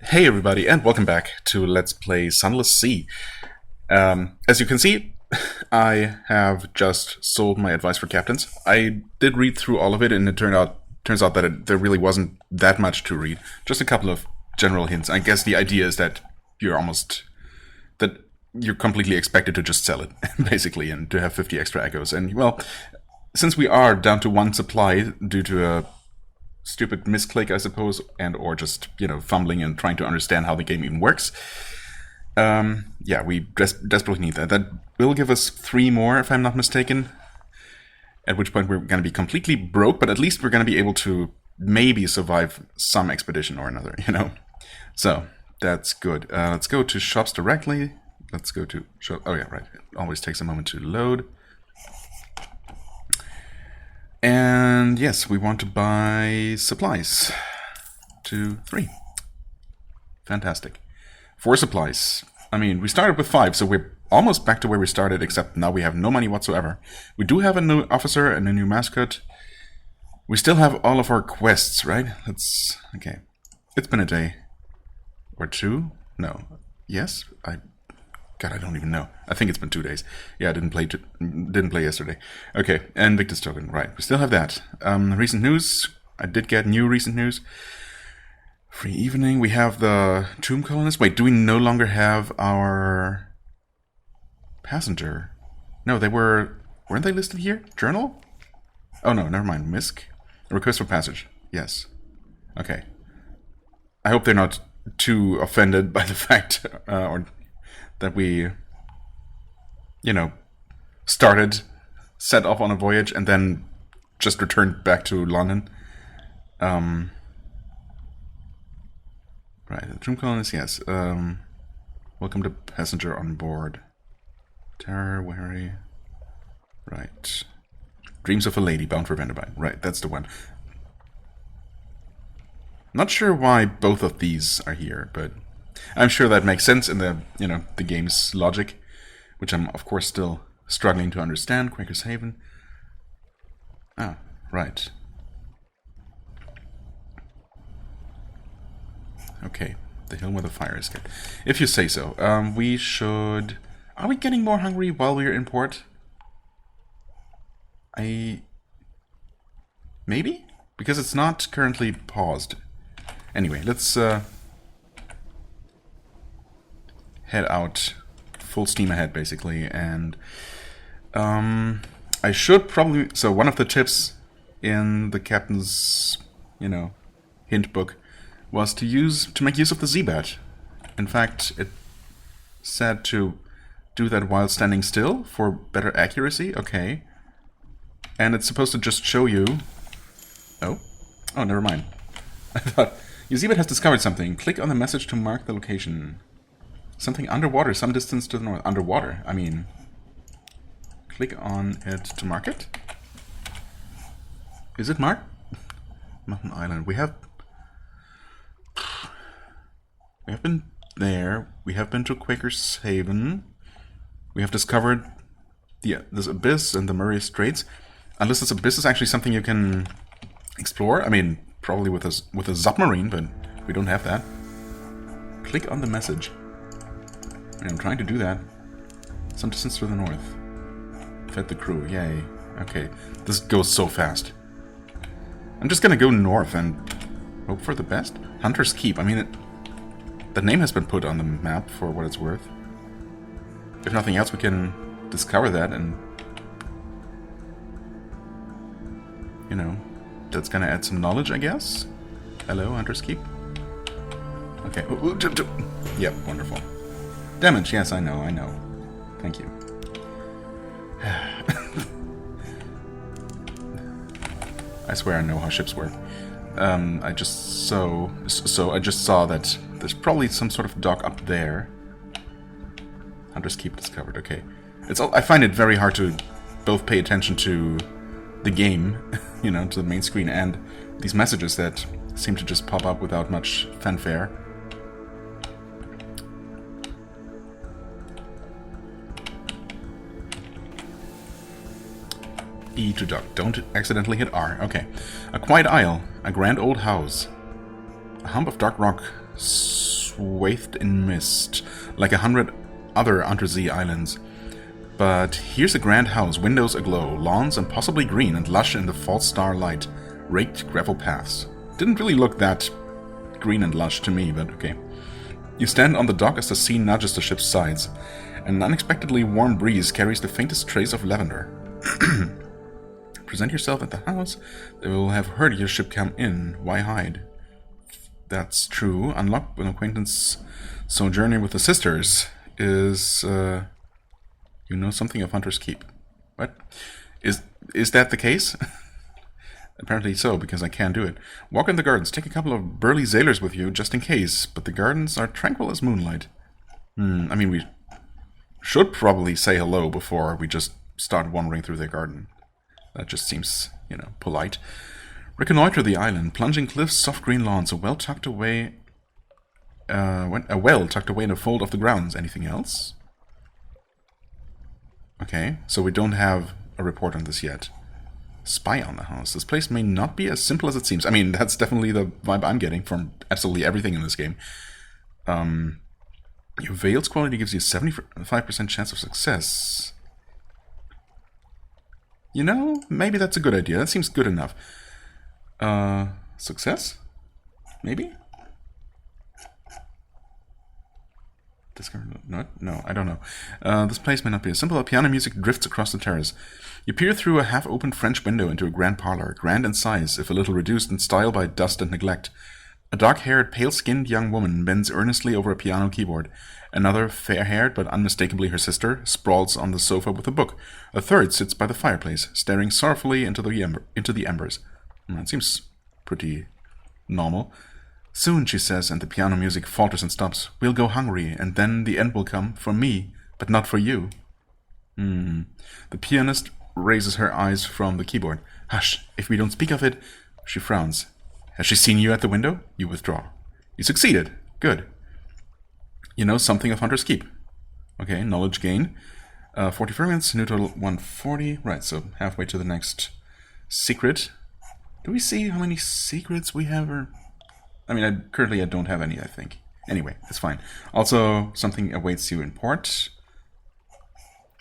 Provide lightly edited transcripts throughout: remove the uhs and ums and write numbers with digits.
Hey everybody, and welcome back to Let's Play Sunless Sea. As you can see, I have just sold my advice for captains. I did read through all of it, and it turns out that there really wasn't that much to read. Just a couple of general hints. I guess the idea is that you're completely expected to just sell it, basically, and to have 50 extra echoes. And well, since we are down to one supply due to a stupid misclick, I suppose, and or just, fumbling and trying to understand how the game even works. Yeah, we desperately need that. That will give us 3 more, if I'm not mistaken. At which point we're going to be completely broke, but at least we're going to be able to maybe survive some expedition or another, So, that's good. Let's go to shops directly. Let's go to shop. Oh yeah, right. It always takes a moment to load. And yes, we want to buy supplies. 2, 3. Fantastic. 4 supplies. I mean, we started with 5, so we're almost back to where we started, except now we have no money whatsoever. We do have a new officer and a new mascot. We still have all of our quests, right? Okay. It's been a day. Or 2? No. Yes? God, I don't even know. I think it's been 2 days. Yeah, I didn't play yesterday. Okay, and Victor's token. Right, we still have that. Recent news. I did get new recent news. Free evening. We have the tomb colonist. Wait, do we no longer have our passenger? No, weren't they listed here? Journal? Oh no, never mind. Misc. Request for passage. Yes. Okay. I hope they're not too offended by the fact, or that we, set off on a voyage and then just returned back to London. Right, the tomb colonist, yes. Welcome to passenger on board. Terror, wary. Right. Dreams of a lady bound for Vanderbilt. Right, that's the one. Not sure why both of these are here, but I'm sure that makes sense in the game's logic, which I'm, of course, still struggling to understand. Quaker's Haven. Ah, right. Okay, the hill where the fire escape. If you say so. We should... Are we getting more hungry while we're in port? Maybe? Because it's not currently paused. Anyway, let's... head out full steam ahead, basically, and I should probably... So one of the tips in the captain's, hint book was to make use of the Z-bat. In fact, it said to do that while standing still for better accuracy. Okay. And it's supposed to just show you... Oh, never mind. I thought... Your Z-bat has discovered something. Click on the message to mark the location. Something underwater, some distance to the north. Underwater, I mean... Click on it to mark it? Is it marked? Mountain Island. We have been there. We have been to Quaker's Haven. We have discovered this abyss and the Murray Straits. Unless this abyss is actually something you can explore. I mean, probably with a submarine, but we don't have that. Click on the message. I'm trying to do that. Some distance to the north. Fed the crew, yay. Okay, this goes so fast. I'm just gonna go north and hope for the best. Hunter's Keep, I mean, the name has been put on the map for what it's worth. If nothing else, we can discover that and... that's gonna add some knowledge, I guess? Hello, Hunter's Keep? Okay, yep, wonderful. Damage, yes, I know. Thank you. I swear I know how ships work. I just saw that there's probably some sort of dock up there. Hunter's Keep discovered, okay. I find it very hard to both pay attention to the game, to the main screen, and these messages that seem to just pop up without much fanfare. E to duck. Don't accidentally hit R. Okay. A quiet isle. A grand old house. A hump of dark rock swathed in mist, like 100 other Untersee islands. But here's a grand house, windows aglow, lawns and possibly green and lush in the false starlight, raked gravel paths. Didn't really look that green and lush to me, but okay. You stand on the dock as the sea nudges the ship's sides. An unexpectedly warm breeze carries the faintest trace of lavender. Present yourself at the house. They will have heard your ship come in. Why hide? That's true. Unlock an acquaintance sojourning with the sisters is... you know something of Hunter's Keep. What? Is that the case? Apparently so, because I can't do it. Walk in the gardens. Take a couple of burly sailors with you, just in case. But the gardens are tranquil as moonlight. I mean, we should probably say hello before we just start wandering through their garden. That just seems, polite. Reconnoiter the island. Plunging cliffs, soft green lawns, a well tucked away in a fold of the grounds. Anything else? Okay, so we don't have a report on this yet. Spy on the house. This place may not be as simple as it seems. I mean, that's definitely the vibe I'm getting from absolutely everything in this game. Your Veil's quality gives you a 75% chance of success. Maybe that's a good idea. That seems good enough. Success? Maybe? No, I don't know. This place may not be as simple. Piano music drifts across the terrace. You peer through a half-open French window into a grand parlor, grand in size, if a little reduced in style by dust and neglect. A dark-haired, pale-skinned young woman bends earnestly over a piano keyboard. Another, fair-haired but unmistakably her sister, sprawls on the sofa with a book. A third sits by the fireplace, staring sorrowfully into the embers. That seems pretty normal. Soon, she says, and the piano music falters and stops. We'll go hungry, and then the end will come, for me, but not for you. The pianist raises her eyes from the keyboard. Hush, if we don't speak of it... She frowns. Has she seen you at the window? You withdraw. You succeeded. Good. You know something of Hunter's Keep. Okay, knowledge gain. 40 fragments, new total 140. Right, so halfway to the next secret. Do we see how many secrets we have? Or I mean, currently I don't have any, I think. Anyway, it's fine. Also, something awaits you in port.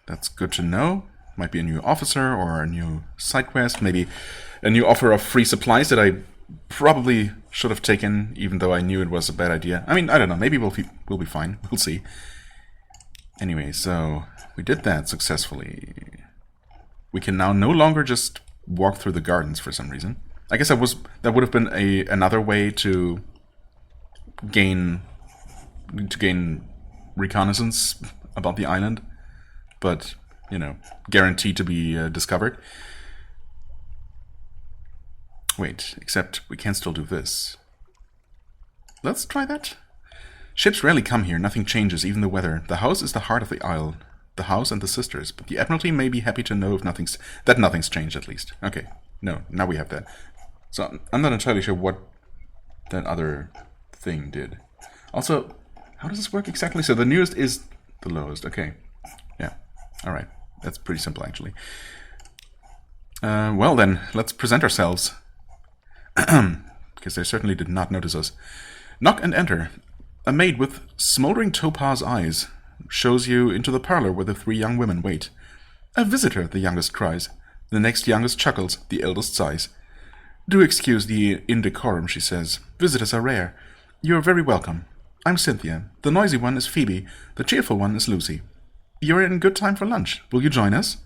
That's good to know. Might be a new officer or a new side quest. Maybe a new offer of free supplies that I probably should have taken, even though I knew it was a bad idea. I mean, I don't know. Maybe we'll be fine. We'll see. Anyway, so we did that successfully. We can now no longer just walk through the gardens for some reason. I guess that would have been another way to gain reconnaissance about the island, but guaranteed to be discovered. Wait, except we can still do this. Let's try that. Ships rarely come here, nothing changes, even the weather. The house is the heart of the isle. The house and the sisters. But the Admiralty may be happy to know if nothing's changed, at least. Okay, no, now we have that. So, I'm not entirely sure what that other thing did. Also, how does this work exactly? So the newest is the lowest. Okay, yeah, alright. That's pretty simple, actually. Well then, let's present ourselves. Because they certainly did not notice us. Knock and enter. A maid with smoldering topaz eyes shows you into the parlor where the three young women wait. A visitor, the youngest cries. The next youngest chuckles, the eldest sighs. Do excuse the indecorum, she says. Visitors are rare. You're very welcome. I'm Cynthia. The noisy one is Phoebe. The cheerful one is Lucy. You're in good time for lunch. Will you join us?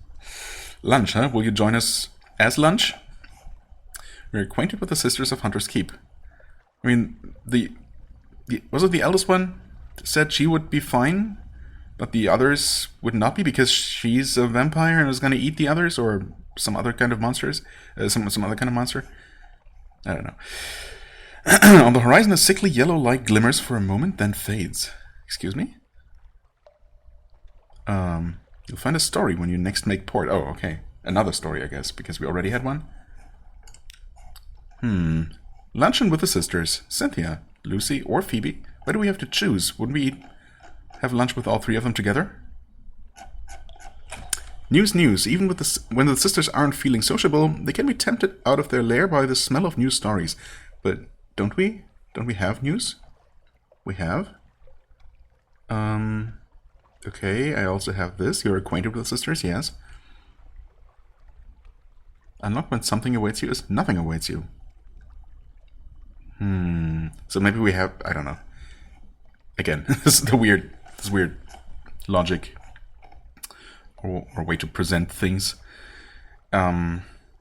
Lunch, huh? Will you join us as lunch? We're acquainted with the Sisters of Hunter's Keep. I mean, was it the eldest one said she would be fine, but the others would not be because she's a vampire and is going to eat the others, or some other kind of monsters? Some other kind of monster? I don't know. On the horizon, a sickly yellow light glimmers for a moment, then fades. Excuse me? You'll find a story when you next make port. Oh, okay. Another story, I guess, because we already had one. Luncheon with the sisters. Cynthia, Lucy, or Phoebe. Why do we have to choose? Wouldn't we have lunch with all three of them together? News. Even when the sisters aren't feeling sociable, they can be tempted out of their lair by the smell of new stories. But don't we? Don't we have news? We have? Okay, I also have this. You're acquainted with sisters, yes. Unlock when something awaits you is nothing awaits you. So maybe we have, I don't know. Again, this is weird logic or way to present things.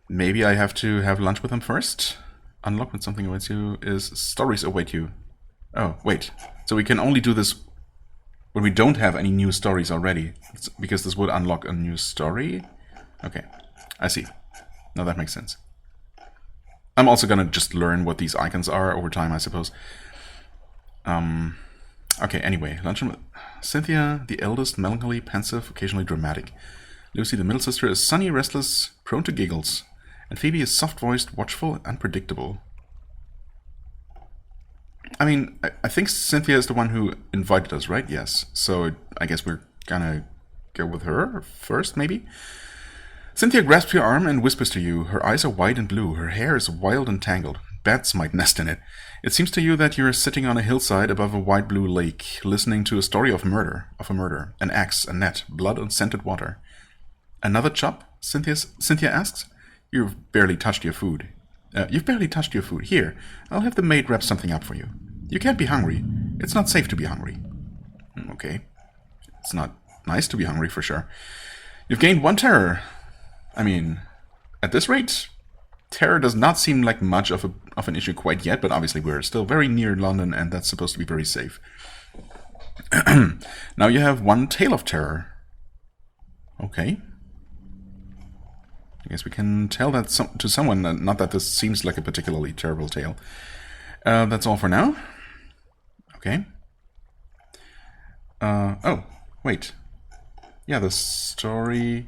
Maybe I have to have lunch with him first. Unlock when something awaits you is stories await you. Oh, wait. So we can only do this when we don't have any new stories already. It's because this would unlock a new story. Okay, I see. Now that makes sense. I'm also gonna just learn what these icons are over time, I suppose. Okay, anyway. Luncheon with Cynthia, the eldest, melancholy, pensive, occasionally dramatic. Lucy, the middle sister, is sunny, restless, prone to giggles. And Phoebe is soft-voiced, watchful, and unpredictable. I mean, I think Cynthia is the one who invited us, right? Yes. So I guess we're gonna go with her first, maybe? Cynthia grasps your arm and whispers to you. Her eyes are wide and blue. Her hair is wild and tangled. Bats might nest in it. It seems to you that you're sitting on a hillside above a wide blue lake, listening to a story of murder, an axe, a net, blood and scented water. Another chop? Cynthia asks. You've barely touched your food. Here, I'll have the maid wrap something up for you. You can't be hungry. It's not safe to be hungry. Okay. It's not nice to be hungry, for sure. You've gained 1 terror. I mean, at this rate, terror does not seem like much of an issue quite yet, but obviously we're still very near London, and that's supposed to be very safe. Now you have 1 tale of terror. Okay. I guess we can tell that to someone, not that this seems like a particularly terrible tale. That's all for now. Okay. Oh, wait. Yeah, the story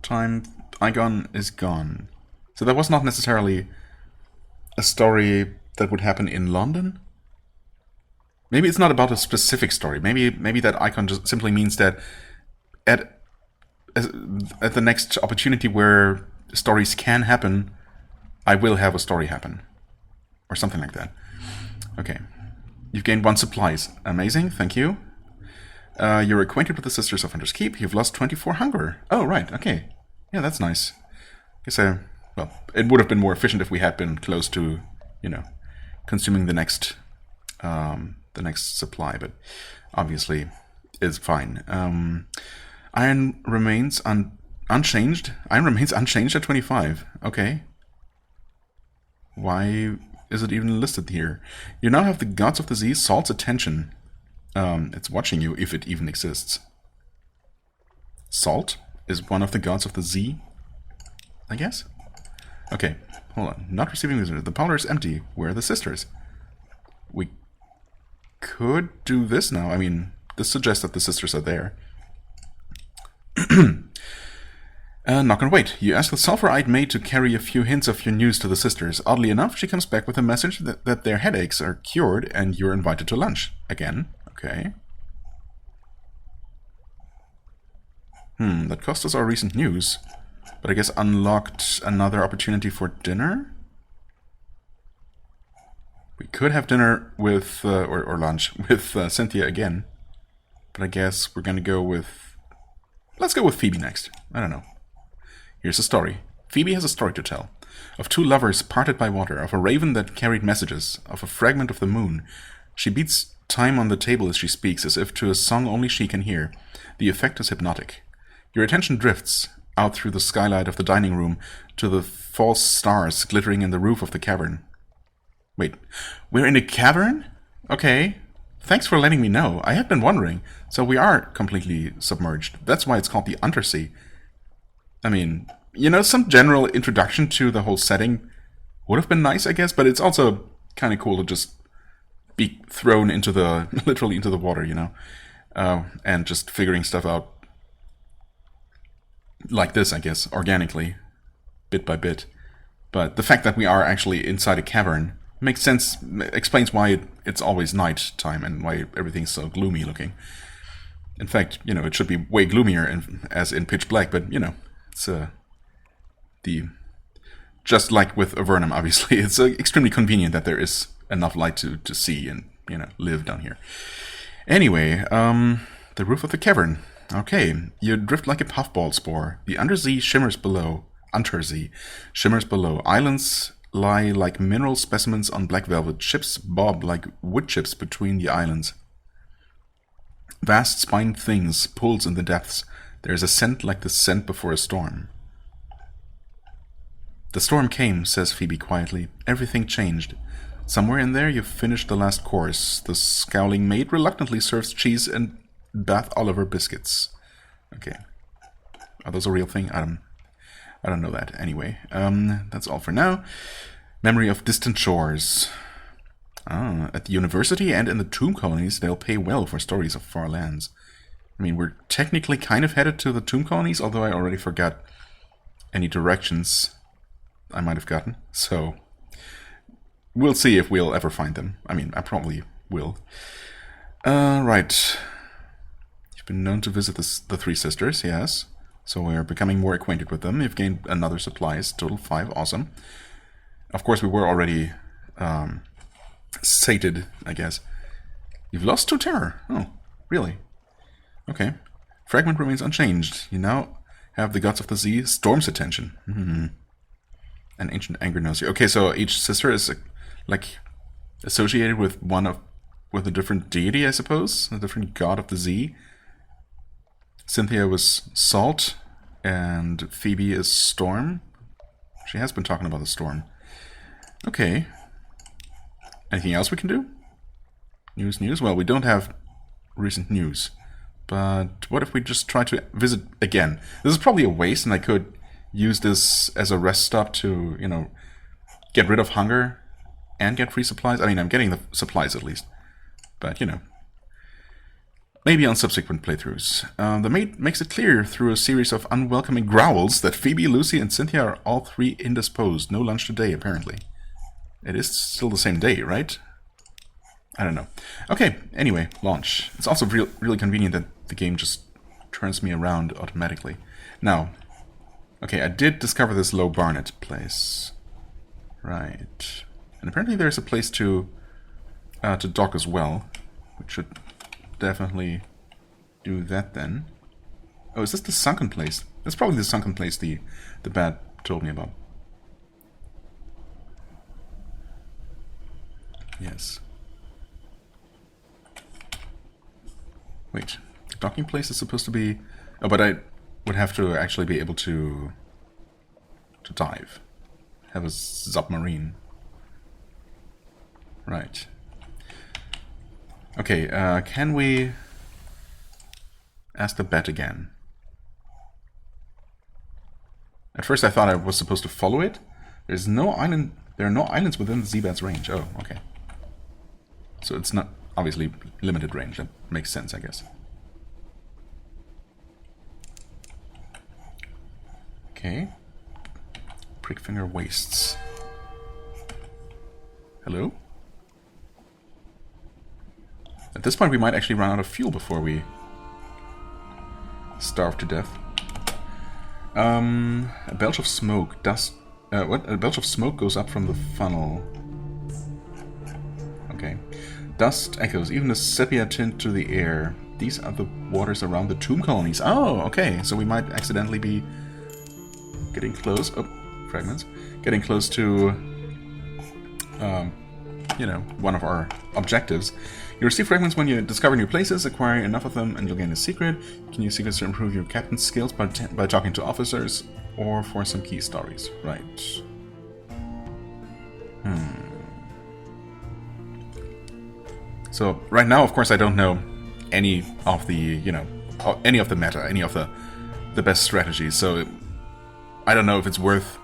time icon is gone. So that was not necessarily a story that would happen in London? Maybe it's not about a specific story. Maybe that icon just simply means that at the next opportunity where stories can happen, I will have a story happen. Or something like that. Okay. You've gained 1 supplies. Amazing, thank you. You're acquainted with the Sisters of Hunter's Keep. You've lost 24 hunger. Oh, right, okay. Yeah, that's nice. Guess well, it would have been more efficient if we had been close to, consuming the next supply, but obviously it's fine. Iron remains unchanged. Iron remains unchanged at 25. Okay. Why is it even listed here? You now have the Gods of the Sea Salt's attention. It's watching you, if it even exists. Salt is one of the Gods of the Sea, I guess? Okay, hold on. Not receiving visitors. The powder is empty. Where are the sisters? We could do this now. I mean, this suggests that the sisters are there. Not gonna wait. You ask the sulfur-eyed maid to carry a few hints of your news to the sisters. Oddly enough, she comes back with a message that their headaches are cured and you're invited to lunch. Again. Okay. That cost us our recent news. But I guess unlocked another opportunity for dinner? We could have dinner with, or lunch, with Cynthia again. But I guess we're gonna go with... Let's go with Phoebe next. I don't know. Here's a story. Phoebe has a story to tell. Of 2 lovers parted by water, of a raven that carried messages, of a fragment of the moon. She beats time on the table as she speaks, as if to a song only she can hear. The effect is hypnotic. Your attention drifts out through the skylight of the dining room to the false stars glittering in the roof of the cavern. Wait, we're in a cavern? Okay. Thanks for letting me know. I had been wondering. So we are completely submerged. That's why it's called the Undersea. I mean, some general introduction to the whole setting would have been nice, I guess, but it's also kind of cool to just be thrown into literally into the water, and just figuring stuff out like this, I guess, organically, bit by bit. But the fact that we are actually inside a cavern makes sense, explains why it's always night time and why everything's so gloomy looking. In fact, it should be way gloomier as in Pitch Black, but, it's just like with Avernum, obviously, it's extremely convenient that there is enough light to see and, live down here. Anyway, the roof of the cavern. Okay, you drift like a puffball spore. The undersea shimmers below. Untersea shimmers below. Islands lie like mineral specimens on black velvet. Ships bob like wood chips between the islands. Vast spined things pulls in the depths. There is a scent like the scent before a storm. The storm came, says Phoebe quietly. Everything changed. Somewhere in there you've finished the last course. The scowling maid reluctantly serves cheese and Bath Oliver biscuits. Okay. Are those a real thing? I don't know that. Anyway, that's all for now. Memory of distant shores. At the university and in the tomb colonies, they'll pay well for stories of far lands. I mean, we're technically kind of headed to the tomb colonies, although I already forgot any directions I might have gotten. So, we'll see if we'll ever find them. I mean, I probably will. Right. You've been known to visit the Three Sisters, yes. So we're becoming more acquainted with them. You've gained another supplies, total 5, awesome. Of course, we were already sated, I guess. You've lost 2 terror. Oh, really? Okay. Fragment remains unchanged. You now have the gods of the sea Storm's attention. An ancient anger knows you. Okay, so each sister is like associated with with a different deity, I suppose, a different god of the sea. Cynthia was Salt, and Phoebe is Storm. She has been talking about the storm. Okay. Anything else we can do? News? Well, we don't have recent news. But what if we just try to visit again? This is probably a waste, and I could use this as a rest stop to, you know, get rid of hunger and get free supplies. I mean, I'm getting the supplies at least. But, you know, maybe on subsequent playthroughs. The maid makes it clear through a series of unwelcoming growls that Phoebe, Lucy, and Cynthia are all 3 indisposed. No lunch today, apparently. It is still the same day, right? I don't know. Okay, anyway, launch. It's also really convenient that the game just turns me around automatically. Now, okay, I did discover this Low Barnet place. Right. And apparently there's a place to dock as well. Which should definitely do that then. Oh, is this the sunken place? That's probably the sunken place the bat told me about. Yes. Wait, the docking place is supposed to be... Oh, but I would have to actually be able to dive. Have a submarine. Right. Okay, can we ask the bat again? At first I thought I was supposed to follow it. There's no island. There are no islands within the Z-Bat's range. Oh, okay. So it's not obviously limited range. That makes sense, I guess. Okay. Prickfinger wastes. Hello? At this point we might actually run out of fuel before we starve to death. A belch of smoke. Dust. What? A belch of smoke goes up from the funnel. Okay. Dust echoes, even a sepia tint to the air. These are the waters around the tomb colonies. Oh, okay. So we might accidentally be getting close. Oh, fragments. Getting close to, you know, one of our objectives. You receive fragments when you discover new places, acquire enough of them, and you'll gain a secret. You can use secrets to improve your captain's skills by talking to officers, or for some key stories. Right. So, right now, of course, I don't know any of the, you know, any of the meta, any of the best strategies, so I don't know if it's worth...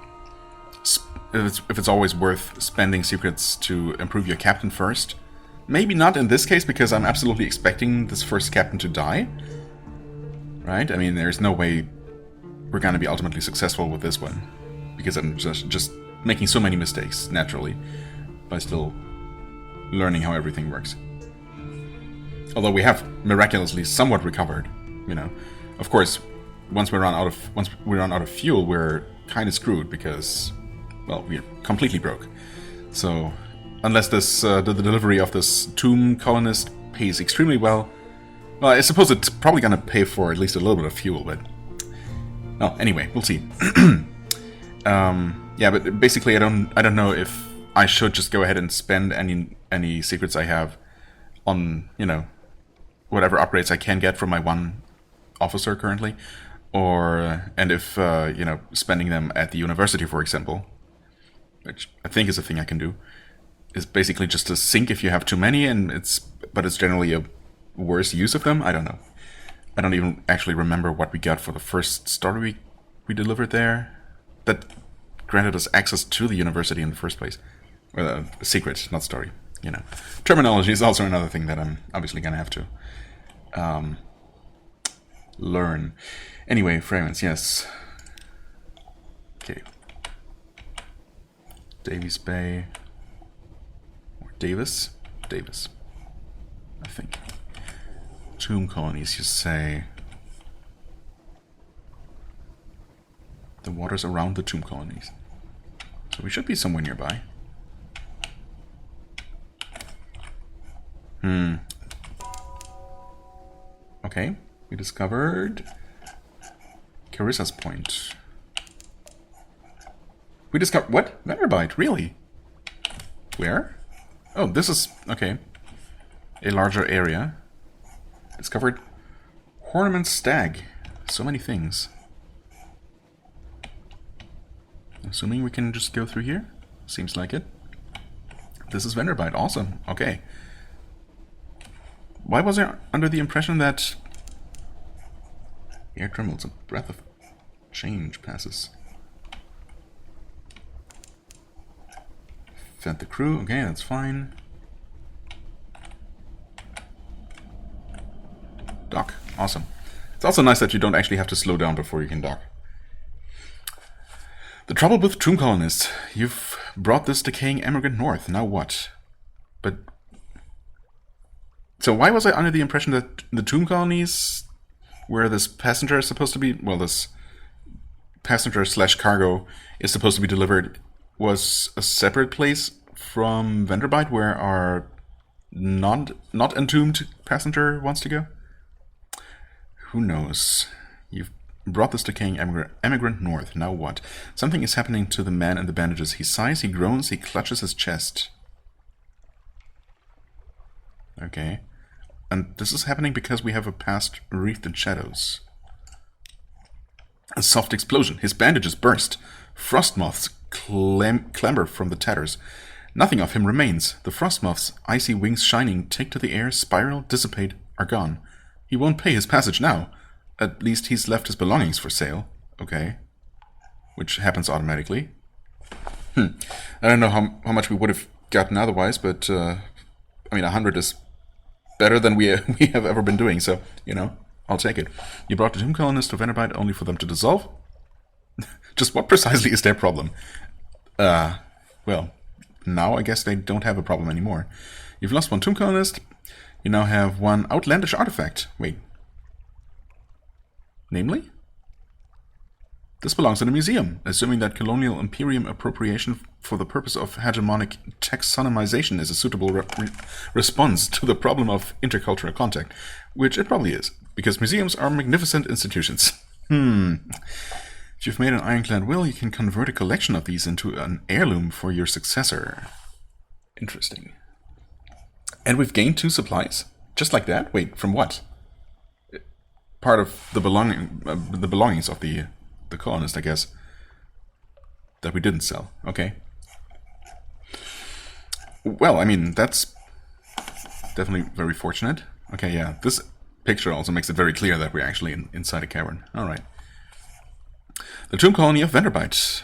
If it's always worth spending secrets to improve your captain first. Maybe not in this case, because I'm absolutely expecting this first captain to die. Right? I mean, there's no way we're going to be ultimately successful with this one. Because I'm just making so many mistakes, naturally, by still learning how everything works. Although we have miraculously somewhat recovered, you know. Of course, once we run out of fuel, we're kind of screwed because, well, we're completely broke. So, unless this the delivery of this tomb colonist pays extremely well. Well, I suppose it's probably going to pay for at least a little bit of fuel, but... Oh, anyway, we'll see. Yeah, but basically I don't know if I should just go ahead and spend any secrets I have on, you know, whatever upgrades I can get from my one officer currently, or and if you know, spending them at the university, for example, which I think is a thing I can do, is basically just to sink if you have too many, and it's generally a worse use of them. I don't know. I don't even actually remember what we got for the first story we delivered there. That granted us access to the university in the first place. Or a secret, not story. You know, terminology is also another thing that I'm obviously gonna have to learn. Anyway, fragments, yes. Okay. Davies Bay. Or Davis? Davis, I think. Tomb colonies, you say. The waters around the tomb colonies. So we should be somewhere nearby. Okay, we discovered Carissa's Point. We discovered what? Vanderbite, really? Where? Oh, this is okay. A larger area. Discovered Horniman Stag. So many things. Assuming we can just go through here. Seems like it. This is Vanderbite. Awesome. Okay. Why was I under the impression that the air trembles, a breath of change passes? Fed the crew. Okay, that's fine. Dock. Awesome. It's also nice that you don't actually have to slow down before you can dock. The trouble with tomb colonists. You've brought this decaying emigrant north. Now what? But... So why was I under the impression that the tomb colonies, where this passenger is supposed to be... Well, this passenger slash cargo is supposed to be delivered, was a separate place from Vanderbite, where our not entombed passenger wants to go? Who knows? You've brought this decaying emigrant north. Now what? Something is happening to the man in the bandages. He sighs, he groans, he clutches his chest. Okay. And this is happening because we have a past wreathed in shadows. A soft explosion. His bandages burst. Frost moths clamber from the tatters. Nothing of him remains. The frost moths, icy wings shining, take to the air, spiral, dissipate, are gone. He won't pay his passage now. At least he's left his belongings for sale. Okay. Which happens automatically. I don't know how much we would have gotten otherwise, but, I mean, 100 is better than we have ever been doing, so, you know, I'll take it. You brought the tomb colonists to Vanderbite only for them to dissolve? Just what precisely is their problem? Well, now I guess they don't have a problem anymore. You've lost one tomb colonist. You now have one outlandish artifact. Wait. Namely? This belongs in a museum, assuming that colonial imperium appropriation for the purpose of hegemonic taxonomization is a suitable response to the problem of intercultural contact, which it probably is, because museums are magnificent institutions. If you've made an ironclad will, you can convert a collection of these into an heirloom for your successor. Interesting. And we've gained 2 supplies? Just like that? Wait, from what? Part of the belongings of the colonist, I guess. That we didn't sell. Okay. Well, I mean, that's definitely very fortunate. Okay, yeah. This picture also makes it very clear that we're actually inside a cavern. Alright. The tomb colony of Vanderbite.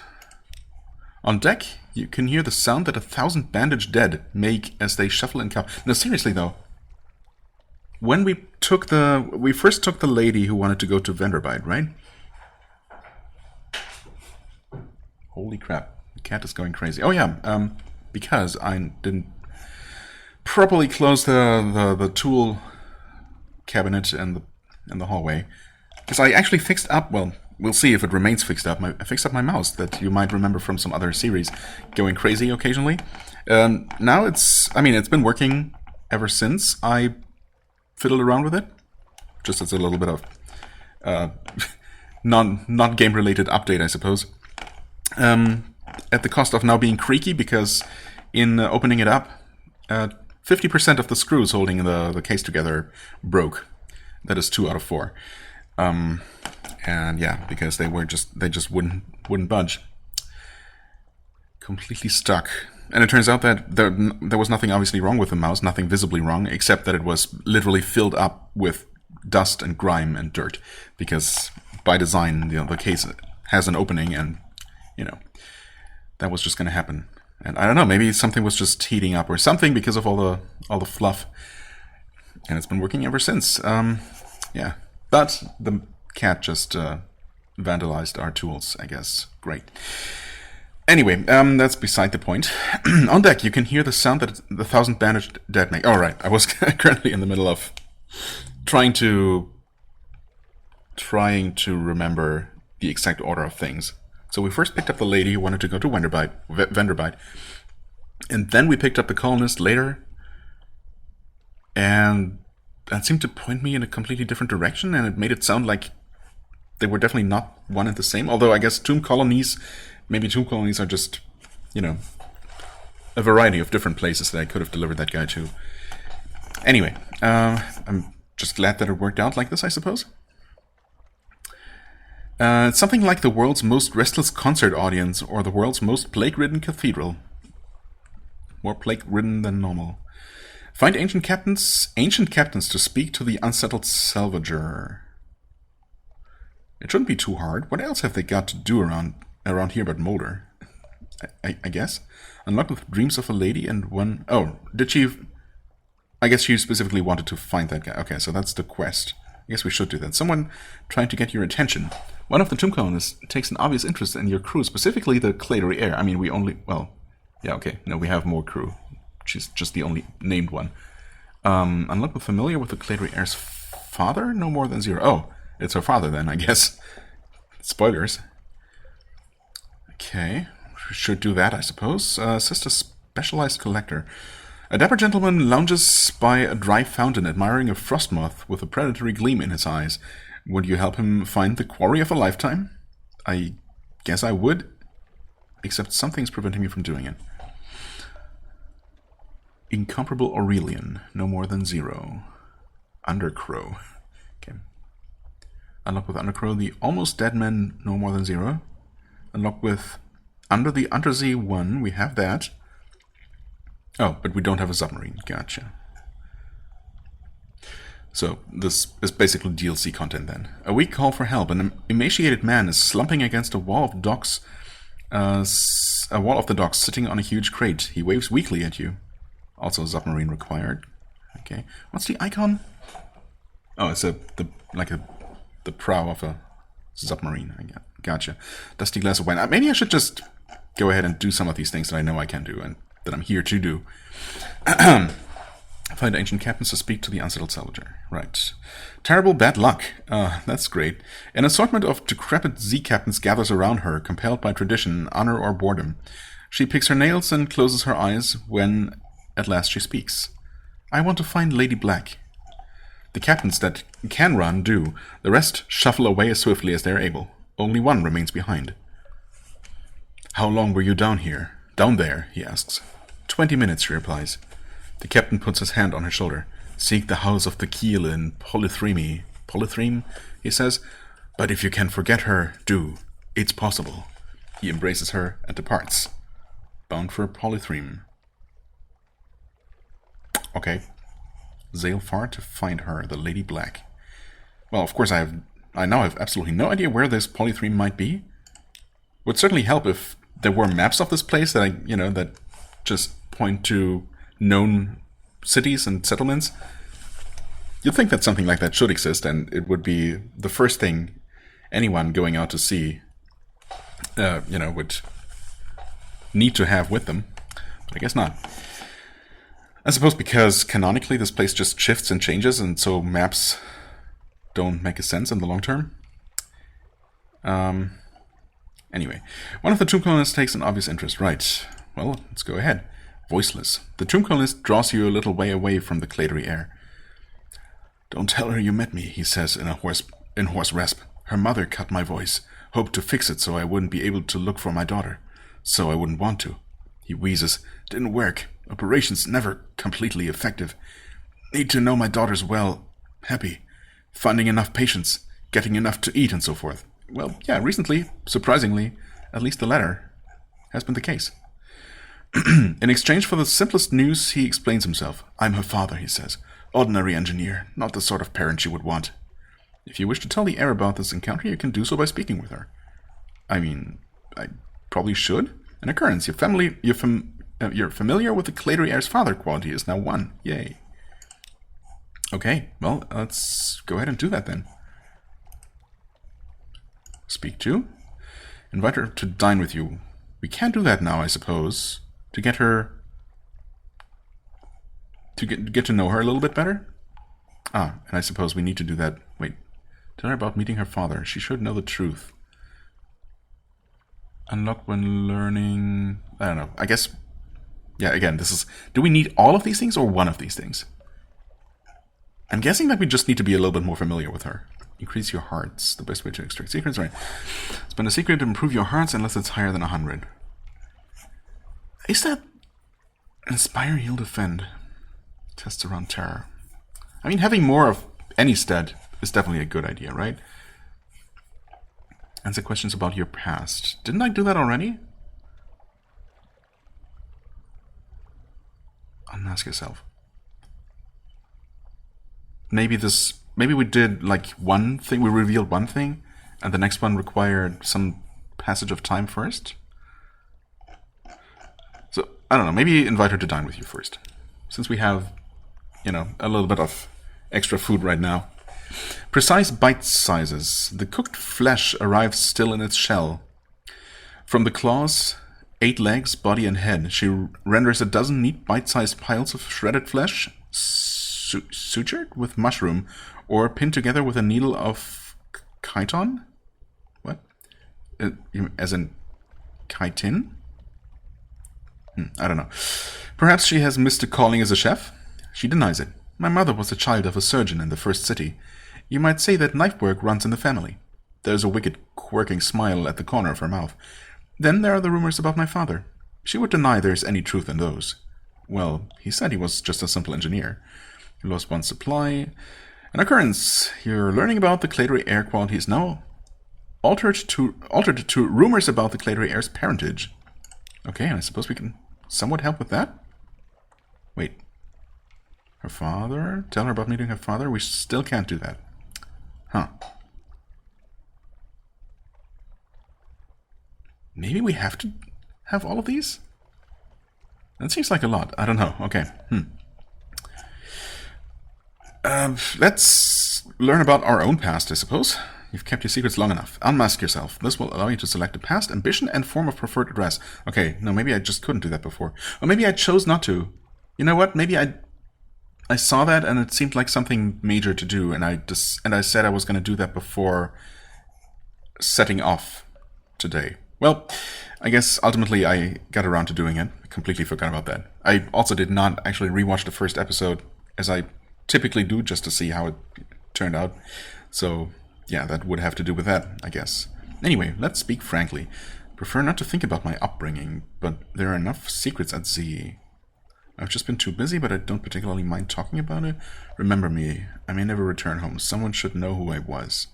On deck, you can hear the sound that 1,000 bandaged dead make as they shuffle and come. No, seriously though. When we first took the lady who wanted to go to Vanderbite, right? Holy crap. The cat is going crazy. Oh yeah, because I didn't properly close the tool cabinet and the hallway. Because I actually fixed up, well, we'll see if it remains fixed up. I fixed up my mouse that you might remember from some other series going crazy occasionally. Now it's been working ever since. I fiddle around with it, just as a little bit of not game related update, I suppose. At the cost of now being creaky, because in opening it up, 50% of the screws holding the case together broke. That is 2 out of 4. And yeah, because they just wouldn't budge. Completely stuck. And it turns out that there was nothing obviously wrong with the mouse, nothing visibly wrong, except that it was literally filled up with dust and grime and dirt. Because by design, the case has an opening, and that was just going to happen. And I don't know, maybe something was just heating up or something because of all the fluff. And it's been working ever since. Yeah, but the cat just vandalized our tools, I guess. Great. Anyway, that's beside the point. On deck, you can hear the sound that the 1,000 bandaged dead make. Oh, right, I was currently in the middle of trying to remember the exact order of things. So we first picked up the lady who wanted to go to Venderbite, and then we picked up the colonist later, and that seemed to point me in a completely different direction, and it made it sound like they were definitely not one and the same, although I guess tomb colonies are just, a variety of different places that I could have delivered that guy to. Anyway, I'm just glad that it worked out like this, I suppose. It's something like the world's most restless concert audience or the world's most plague-ridden cathedral. More plague-ridden than normal. Find ancient captains to speak to the unsettled salvager. It shouldn't be too hard. What else have they got to do around here but molder? I guess. Unlock with dreams of a lady and one... Oh, did she... I guess she specifically wanted to find that guy. Okay, so that's the quest. I guess we should do that. Someone trying to get your attention. One of the tomb colonists takes an obvious interest in your crew, specifically the Cladory heir. I mean, we only... Well, yeah, okay. No, we have more crew. She's just the only named one. Unlock with familiar with the Cladory heir's father? No more than 0. Oh, it's her father then, I guess. Spoilers. Okay. We should do that, I suppose. Assist a specialized collector. A dapper gentleman lounges by a dry fountain, admiring a frost moth with a predatory gleam in his eyes. Would you help him find the quarry of a lifetime? I guess I would, except something's preventing me from doing it. Incomparable Aurelian, no more than 0. Undercrow. Okay. Unlock with Undercrow, the almost dead man, no more than 0. Unlock with Under the Undersea 1, we have that. Oh, but we don't have a submarine. Gotcha. So, this is basically DLC content then. A weak call for help. An emaciated man is slumping against a wall of docks. A wall of the docks, sitting on a huge crate. He waves weakly at you. Also, submarine required. Okay. What's the icon? Oh, it's the prow of a submarine. I gotcha. Dusty glass of wine. Maybe I should just go ahead and do some of these things that I know I can do and that I'm here to do. Find ancient captains to speak to the unsettled salvager. Right. Terrible bad luck. That's great. An assortment of decrepit Z-captains gathers around her, compelled by tradition, honor, or boredom. She picks her nails and closes her eyes when, at last, she speaks. I want to find Lady Black. The captains that can run do. The rest shuffle away as swiftly as they are able. Only one remains behind. How long were you down here? Down there, he asks. 20 minutes, she replies. The captain puts his hand on her shoulder. Seek the house of the keel in Polythreme. Polythreme, he says. But if you can forget her, do. It's possible. He embraces her and departs. Bound for Polythreme. Okay. Zail far to find her, the Lady Black. Well, of course I now have absolutely no idea where this Polythreme might be. Would certainly help if there were maps of this place that that just point to known cities and settlements. You'd think that something like that should exist, and it would be the first thing anyone going out to sea, would need to have with them. But I guess not. I suppose because canonically this place just shifts and changes, and so maps don't make a sense in the long term. Anyway, one of the tomb colonists takes an obvious interest. Right. Well, let's go ahead. Voiceless. The tomb colonist draws you a little way away from the Cladory heir. Don't tell her you met me, he says in hoarse rasp. Her mother cut my voice. Hoped to fix it so I wouldn't be able to look for my daughter. So I wouldn't want to. He wheezes. Didn't work. Operation's never completely effective. Need to know my daughter's well. Happy. Finding enough patients. Getting enough to eat and so forth. Well, yeah, recently, surprisingly, at least the latter has been the case. In exchange for the simplest news, he explains himself. I'm her father, he says. Ordinary engineer, not the sort of parent she would want. If you wish to tell the heir about this encounter, you can do so by speaking with her. I mean, I probably should. An occurrence. You're familiar with the Cladory heir's father quality is now 1. Yay. Okay, well, let's go ahead and do that then. Speak to. Invite her to dine with you. We can't do that now, I suppose. To get her... To get to know her a little bit better? Ah, and I suppose we need to do that. Wait. Tell her about meeting her father. She should know the truth. Unlock when learning... I don't know. I guess... Yeah, again, this is... Do we need all of these things or one of these things? I'm guessing that we just need to be a little bit more familiar with her. Increase your hearts. The best way to extract secrets, right? Spend a secret to improve your hearts unless it's higher than 100. Is that... Inspire, heal, defend. Tests around terror. I mean, having more of any stat is definitely a good idea, right? Answer questions about your past. Didn't I do that already? Unmask yourself. Maybe we did like one thing, we revealed one thing, and the next one required some passage of time first. So, I don't know, maybe invite her to dine with you first. Since we have, you know, a little bit of extra food right now. Precise bite sizes. The cooked flesh arrives still in its shell. From the claws, 8 legs, body and head, she renders a dozen neat bite-sized piles of shredded flesh, sutured with mushroom, or pinned together with a needle of chiton? What? As in chitin? I don't know. Perhaps she has missed a calling as a chef? She denies it. My mother was the child of a surgeon in the first city. You might say that knife work runs in the family. There's a wicked, quirking smile at the corner of her mouth. Then there are the rumors about my father. She would deny there's any truth in those. Well, he said he was just a simple engineer. He lost one supply. An occurrence. You're learning about the Cladory heir qualities now. Altered to rumors about the Cladory heir's parentage. Okay, and I suppose we can somewhat help with that? Wait. Her father? Tell her about meeting her father? We still can't do that. Huh. Maybe we have to have all of these? That seems like a lot. I don't know. Okay. Let's learn about our own past, I suppose. You've kept your secrets long enough. Unmask yourself. This will allow you to select a past, ambition, and form of preferred address. Okay, no, maybe I just couldn't do that before. Or maybe I chose not to. You know what? Maybe I saw that and it seemed like something major to do, and I said I was going to do that before setting off today. Well, I guess ultimately I got around to doing it. I completely forgot about that. I also did not actually rewatch the first episode, as I typically do, just to see how it turned out. So, yeah, that would have to do with that, I guess. Anyway, let's speak frankly. Prefer not to think about my upbringing, but there are enough secrets at Z. I've just been too busy, but I don't particularly mind talking about it. Remember me. I may never return home. Someone should know who I was.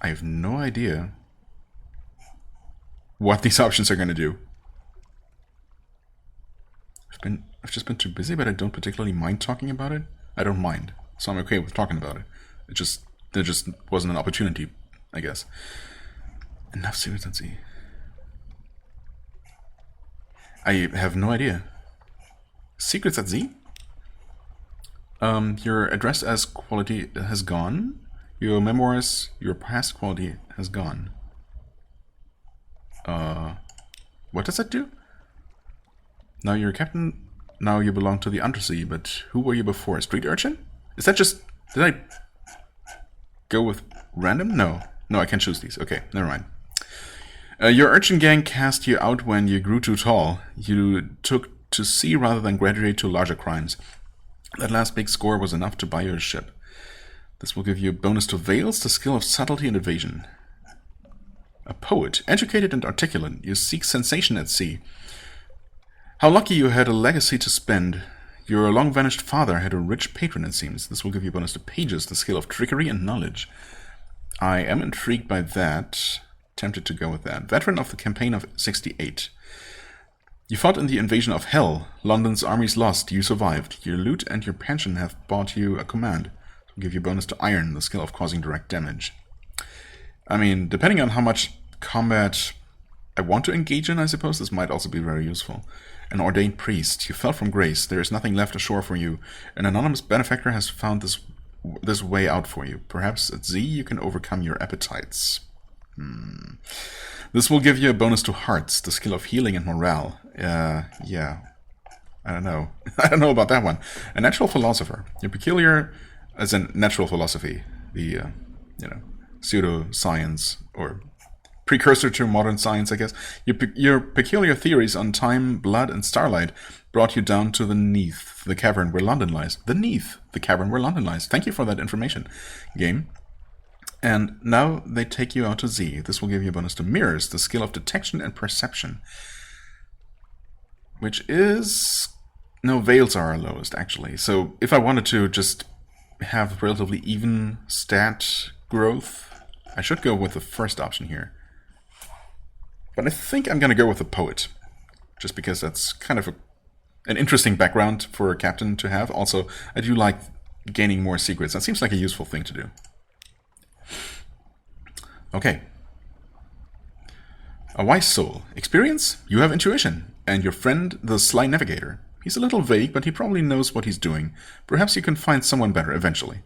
I have no idea what these options are going to do. I've just been too busy, but I don't particularly mind talking about it. I don't mind, so I'm okay with talking about it. There just wasn't an opportunity, I guess. Enough secrets at Z. I have no idea. Secrets at Z? Your address as quality has gone. Your memoirs, your past quality has gone. What does that do? Now you're a captain. Now you belong to the Undersea, but who were you before? Street urchin? Is that just... Did I go with random? No. No, I can't choose these. Okay, never mind. Your urchin gang cast you out when you grew too tall. You took to sea rather than graduate to larger crimes. That last big score was enough to buy you a ship. This will give you a bonus to Veils, the skill of subtlety and evasion. A poet, educated and articulate, you seek sensation at sea. How lucky you had a legacy to spend. Your long-vanished father had a rich patron, it seems. This will give you a bonus to Pages, the skill of trickery and knowledge. I am intrigued by that. Tempted to go with that. Veteran of the campaign of 68. You fought in the invasion of Hell. London's armies lost. You survived. Your loot and your pension have bought you a command. This will give you a bonus to Iron, the skill of causing direct damage. I mean, depending on how much combat I want to engage in, I suppose this might also be very useful. An ordained priest. You fell from grace. There is nothing left ashore for you. An anonymous benefactor has found this way out for you. Perhaps at Z you can overcome your appetites. This will give you a bonus to Hearts, the skill of healing and morale. Yeah. I don't know. I don't know about that one. A natural philosopher. You're peculiar as in natural philosophy. The, pseudo-science or precursor to modern science, I guess. Your peculiar theories on time, blood, and starlight brought you down to the Neath, the cavern where London lies. The Neath, the cavern where London lies. Thank you for that information, game. And now they take you out to Z. This will give you a bonus to Mirrors, the skill of detection and perception. Which is... No, Veils are our lowest, actually. So if I wanted to just have relatively even stat growth, I should go with the first option here. But I think I'm going to go with the Poet. Just because that's kind of an interesting background for a captain to have. Also, I do like gaining more secrets. That seems like a useful thing to do. Okay. A wise soul. Experience? You have intuition. And your friend, the sly navigator. He's a little vague, but he probably knows what he's doing. Perhaps you can find someone better eventually.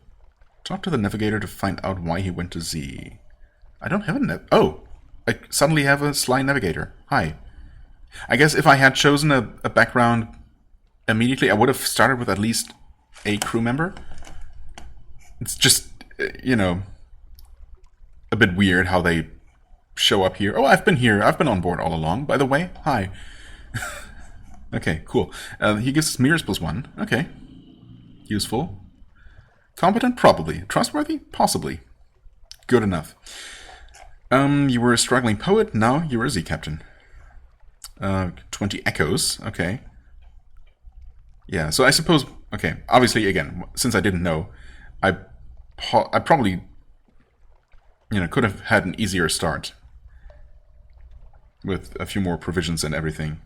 Talk to the navigator to find out why he went to Z. I don't have a Oh! I suddenly have a sly navigator. Hi. I guess if I had chosen a background immediately, I would have started with at least a crew member. It's just, a bit weird how they show up here. Oh, I've been here. I've been on board all along, by the way. Hi. Okay, cool. He gives us Mirrors +1. Okay. Useful. Competent? Probably. Trustworthy? Possibly. Good enough. You were a struggling poet. Now you're a Z captain. 20 echoes. Okay. Yeah, so I suppose... Okay, obviously, again, since I didn't know, I probably... could have had an easier start with a few more provisions and everything.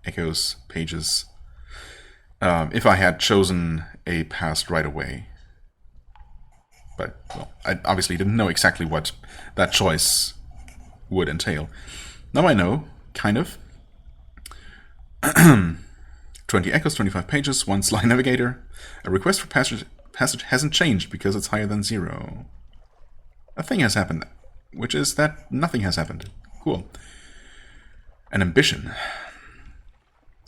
Echoes, pages. If I had chosen a past right away. But, well, I obviously didn't know exactly what that choice would entail. Now I know, kind of. 20 echoes, 25 pages, 1 sly navigator. A request for passage hasn't changed because it's higher than 0. A thing has happened, which is that nothing has happened. Cool. An ambition.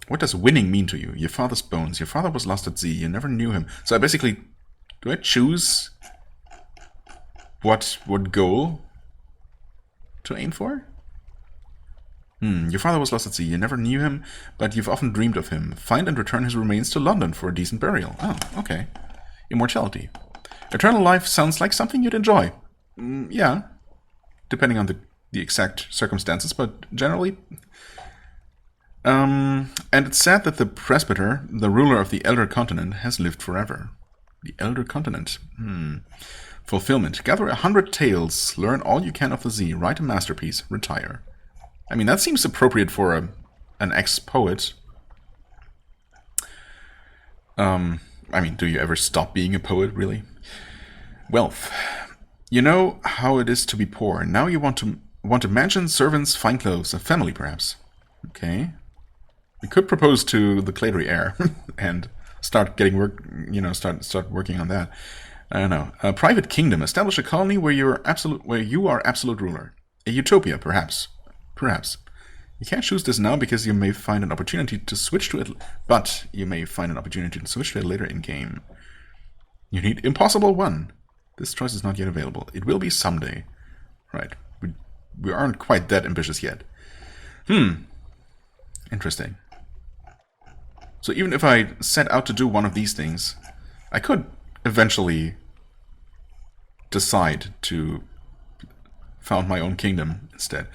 What does winning mean to you? Your father's bones. Your father was lost at Z. You never knew him. So I basically... Do I choose what goal to aim for? Your father was lost at sea. You never knew him, but you've often dreamed of him. Find and return his remains to London for a decent burial. Oh, okay. Immortality. Eternal life sounds like something you'd enjoy. Yeah. Depending on the exact circumstances, but generally... and it's sad that the presbyter, the ruler of the Elder Continent, has lived forever. The Elder Continent. Fulfillment. Gather 100 tales. Learn all you can of the Z. Write a masterpiece. Retire. I mean, that seems appropriate for an ex-poet. I mean, do you ever stop being a poet, really? Wealth. You know how it is to be poor. Now you want a mansion, servants, fine clothes, a family, perhaps. Okay. We could propose to the Claydry heir and start getting work. Start working on that. I don't know. A private kingdom. Establish a colony where you are absolute ruler. A utopia, perhaps. Perhaps. You can't choose this now because you may find an opportunity to switch to it, but you may find an opportunity to switch to it later in game. You need Impossible 1. This choice is not yet available. It will be someday. Right. We we aren't quite that ambitious yet. Interesting. So even if I set out to do one of these things, I could eventually decide to found my own kingdom instead.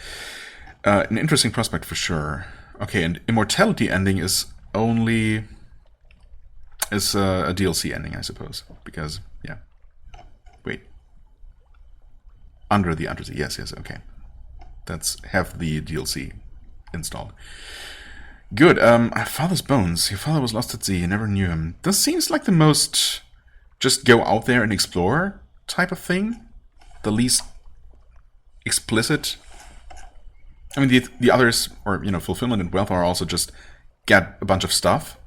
An interesting prospect for sure. Okay, and immortality ending is only a DLC ending, I suppose, because yeah. Wait. Under the Undersea. Yes, okay. That's have the DLC installed. Good. Father's bones. Your father was lost at sea. You never knew him. This seems like the most just go out there and explore type of thing. The least explicit. I mean, the others, or fulfillment and wealth, are also just get a bunch of stuff.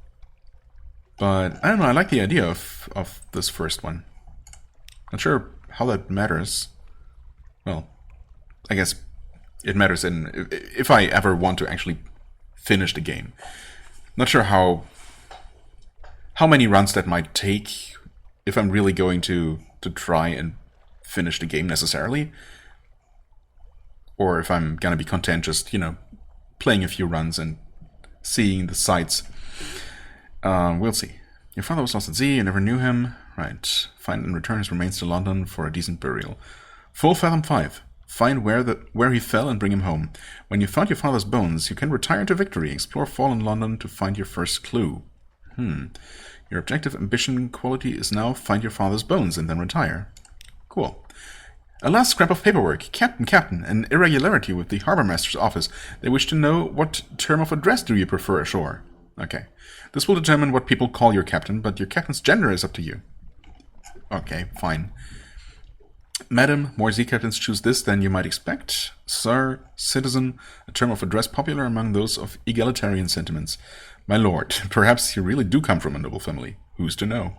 But I don't know. I like the idea of this first one. Not sure how that matters. Well, I guess it matters if I ever want to actually finish the game. Not sure how many runs that might take if I'm really going to try and finish the game necessarily. Or if I'm gonna be content just, playing a few runs and seeing the sights. We'll see. Your father was lost at sea, you never knew him. Right. Find and return his remains to London for a decent burial. Full Fathom 5. Find where he fell and bring him home. When you found your father's bones, you can retire to victory. Explore fallen London to find your first clue. Your objective ambition quality is now find your father's bones and then retire. Cool. A last scrap of paperwork. Captain, an irregularity with the Harbour Master's office. They wish to know what term of address do you prefer ashore. Okay. This will determine what people call your captain, but your captain's gender is up to you. Okay, fine. Madam, more sea captains choose this than you might expect. Sir, citizen, a term of address popular among those of egalitarian sentiments. My lord, perhaps you really do come from a noble family. Who's to know?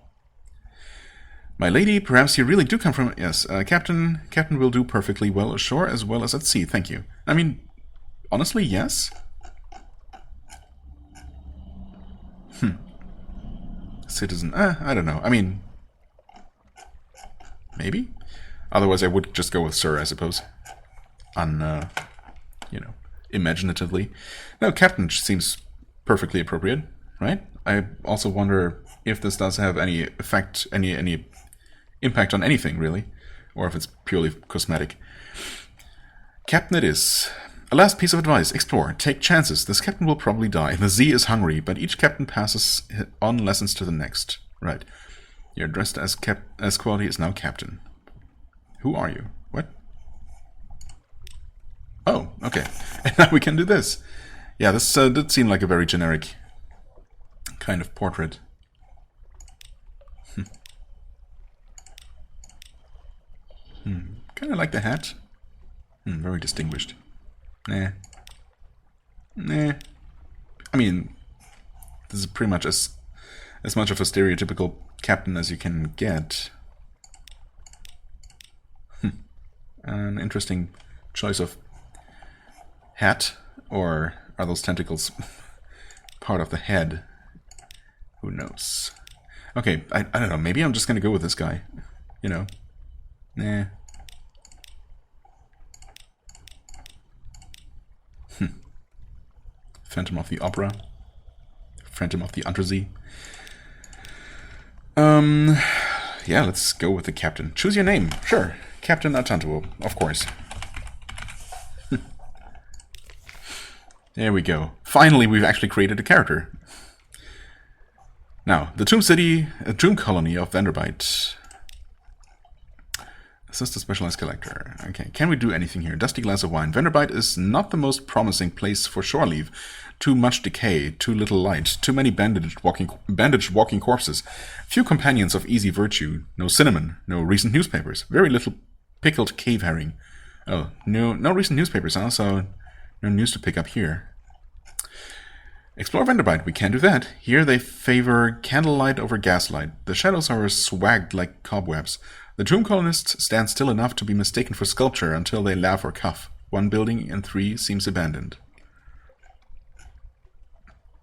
My lady, perhaps you really do come from... Yes, Captain will do perfectly well ashore as well as at sea, thank you. I mean, honestly, yes? Citizen, I don't know. I mean, maybe? Otherwise, I would just go with Sir, I suppose. Imaginatively. No, Captain seems perfectly appropriate, right? I also wonder if this does have any effect, any impact on anything, really. Or if it's purely cosmetic. Captain it is. A last piece of advice. Explore. Take chances. This captain will probably die. The sea is hungry, but each captain passes on lessons to the next. Right. You're dressed as quality is now captain. Who are you? What? Oh, okay. And now we can do this. Yeah, this did seem like a very generic kind of portrait. Kind of like the hat. Very distinguished. Nah. I mean, this is pretty much as much of a stereotypical captain as you can get. An interesting choice of hat, or are those tentacles part of the head? Who knows? Okay, I don't know, maybe I'm just gonna go with this guy. Nah. Phantom of the Opera. Phantom of the Undersea. Yeah, let's go with the captain. Choose your name. Sure. Captain Atantuo, of course. There we go. Finally, we've actually created a character. Now, the Tomb City, a tomb colony of Vanderbite. Assist a specialized collector. Okay, can we do anything here? Dusty glass of wine. Vanderbite is not the most promising place for shore leave. Too much decay, too little light, too many bandaged walking corpses. Few companions of easy virtue. No cinnamon, no recent newspapers. Very little pickled cave herring. Oh, no recent newspapers, huh? So no news to pick up here. Explore Vanderbite, we can do that. Here they favor candlelight over gaslight. The shadows are swagged like cobwebs. The tomb colonists stand still enough to be mistaken for sculpture until they laugh or cough. 1 building in 3 seems abandoned.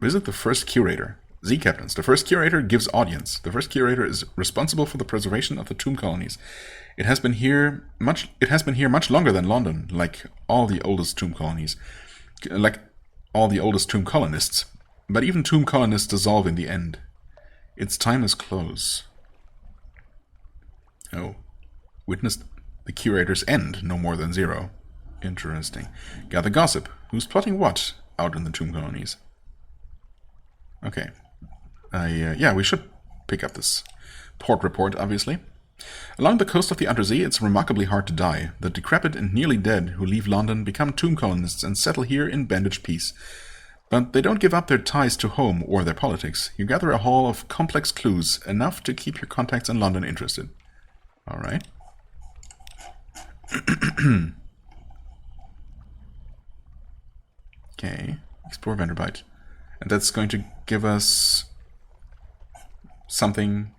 Visit the first curator. Z captains. The first curator gives audience. The first curator is responsible for the preservation of the tomb colonies. It has been here much longer than London, like all the oldest tomb colonies. Like all the oldest tomb colonists. But even tomb colonists dissolve in the end. Its time is close. Oh. Witnessed the curator's end, no more than 0. Interesting. Gather gossip. Who's plotting what out in the tomb colonies? Okay. Yeah, we should pick up this port report, obviously. Along the coast of the Undersea, it's remarkably hard to die. The decrepit and nearly dead who leave London become tomb colonists and settle here in bandaged peace. But they don't give up their ties to home or their politics. You gather a haul of complex clues, enough to keep your contacts in London interested. Alright. Okay. Explore Vanderbilt. And that's going to give us something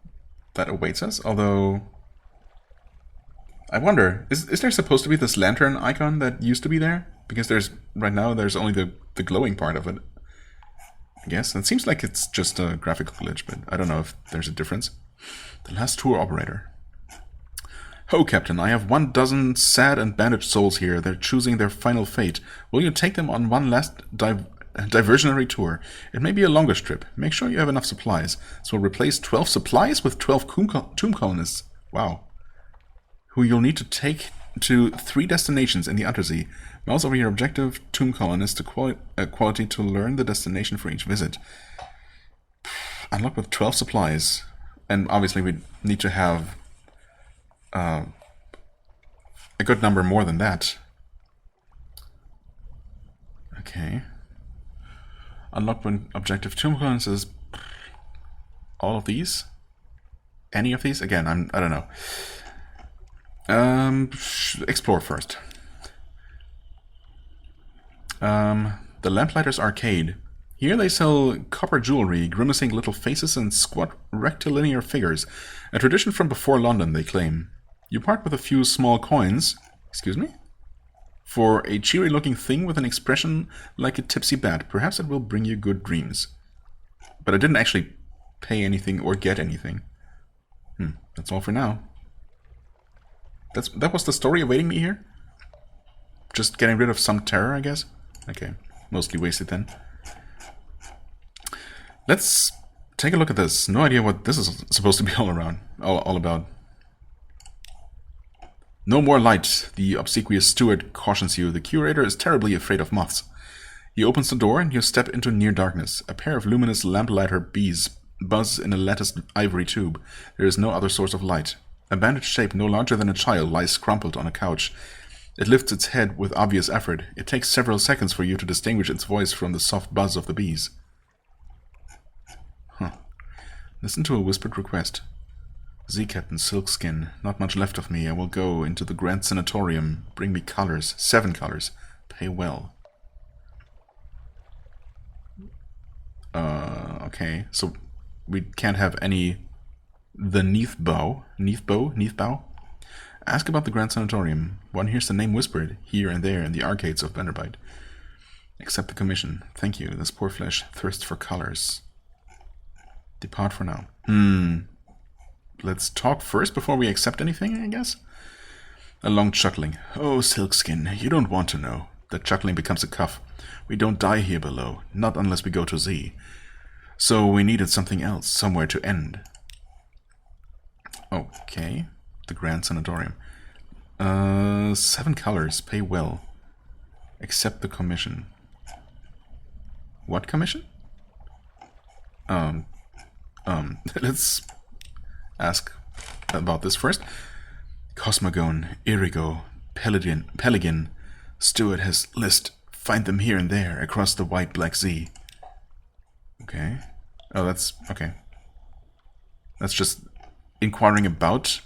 that awaits us, although I wonder, is there supposed to be this lantern icon that used to be there? Because right now there's only the glowing part of it. I guess. It seems like it's just a graphical glitch, but I don't know if there's a difference. The last tour operator. Ho, Captain, I have 12 sad and bandaged souls here. They're choosing their final fate. Will you take them on one last diversionary tour? It may be a longer trip. Make sure you have enough supplies. So we'll replace 12 supplies with 12 tomb colonists. Wow. Who you'll need to take to 3 destinations in the Undersea. Mouse over your objective, tomb colonist, quality to learn the destination for each visit. Unlock with 12 supplies. And obviously we need to have a good number more than that. Okay. Unlock when objective tomb colonist is all of these? Any of these? Again, I don't know. Explore first. The Lamplighters Arcade. Here they sell copper jewelry, grimacing little faces, and squat rectilinear figures. A tradition from before London, they claim. You part with a few small coins, excuse me, for a cheery-looking thing with an expression like a tipsy bat. Perhaps it will bring you good dreams. But I didn't actually pay anything or get anything. That's all for now. That was the story awaiting me here? Just getting rid of some terror, I guess? Okay, mostly wasted then. Let's take a look at this. No idea what this is supposed to be all about. No more light, the obsequious steward cautions you. The curator is terribly afraid of moths. He opens the door and you step into near darkness. A pair of luminous lamplighter bees buzz in a latticed ivory tube. There is no other source of light. A bandaged shape no larger than a child lies crumpled on a couch. It lifts its head with obvious effort. It takes several seconds for you to distinguish its voice from the soft buzz of the bees. Listen to a whispered request. Z Captain Silkskin, not much left of me. I will go into the Grand Sanatorium. Bring me colors. 7 colors. Pay well. Okay. So we can't have any... The Neath Bow. Ask about the Grand Sanatorium. One hears the name whispered here and there in the arcades of Vanderbilt. Accept the commission. Thank you. This poor flesh thirsts for colors. Depart for now. Let's talk first before we accept anything, I guess? A long chuckling. Oh, Silkskin, you don't want to know. The chuckling becomes a cough. We don't die here below, not unless we go to Z. So we needed something else, somewhere to end. Okay. The Grand Sanatorium. 7 colors. Pay well. Accept the commission. What commission? Let's ask about this first. Cosmogone, Irigo, Peligan. Steward has list. Find them here and there across the white black sea. Okay. Oh, that's... okay. That's just inquiring about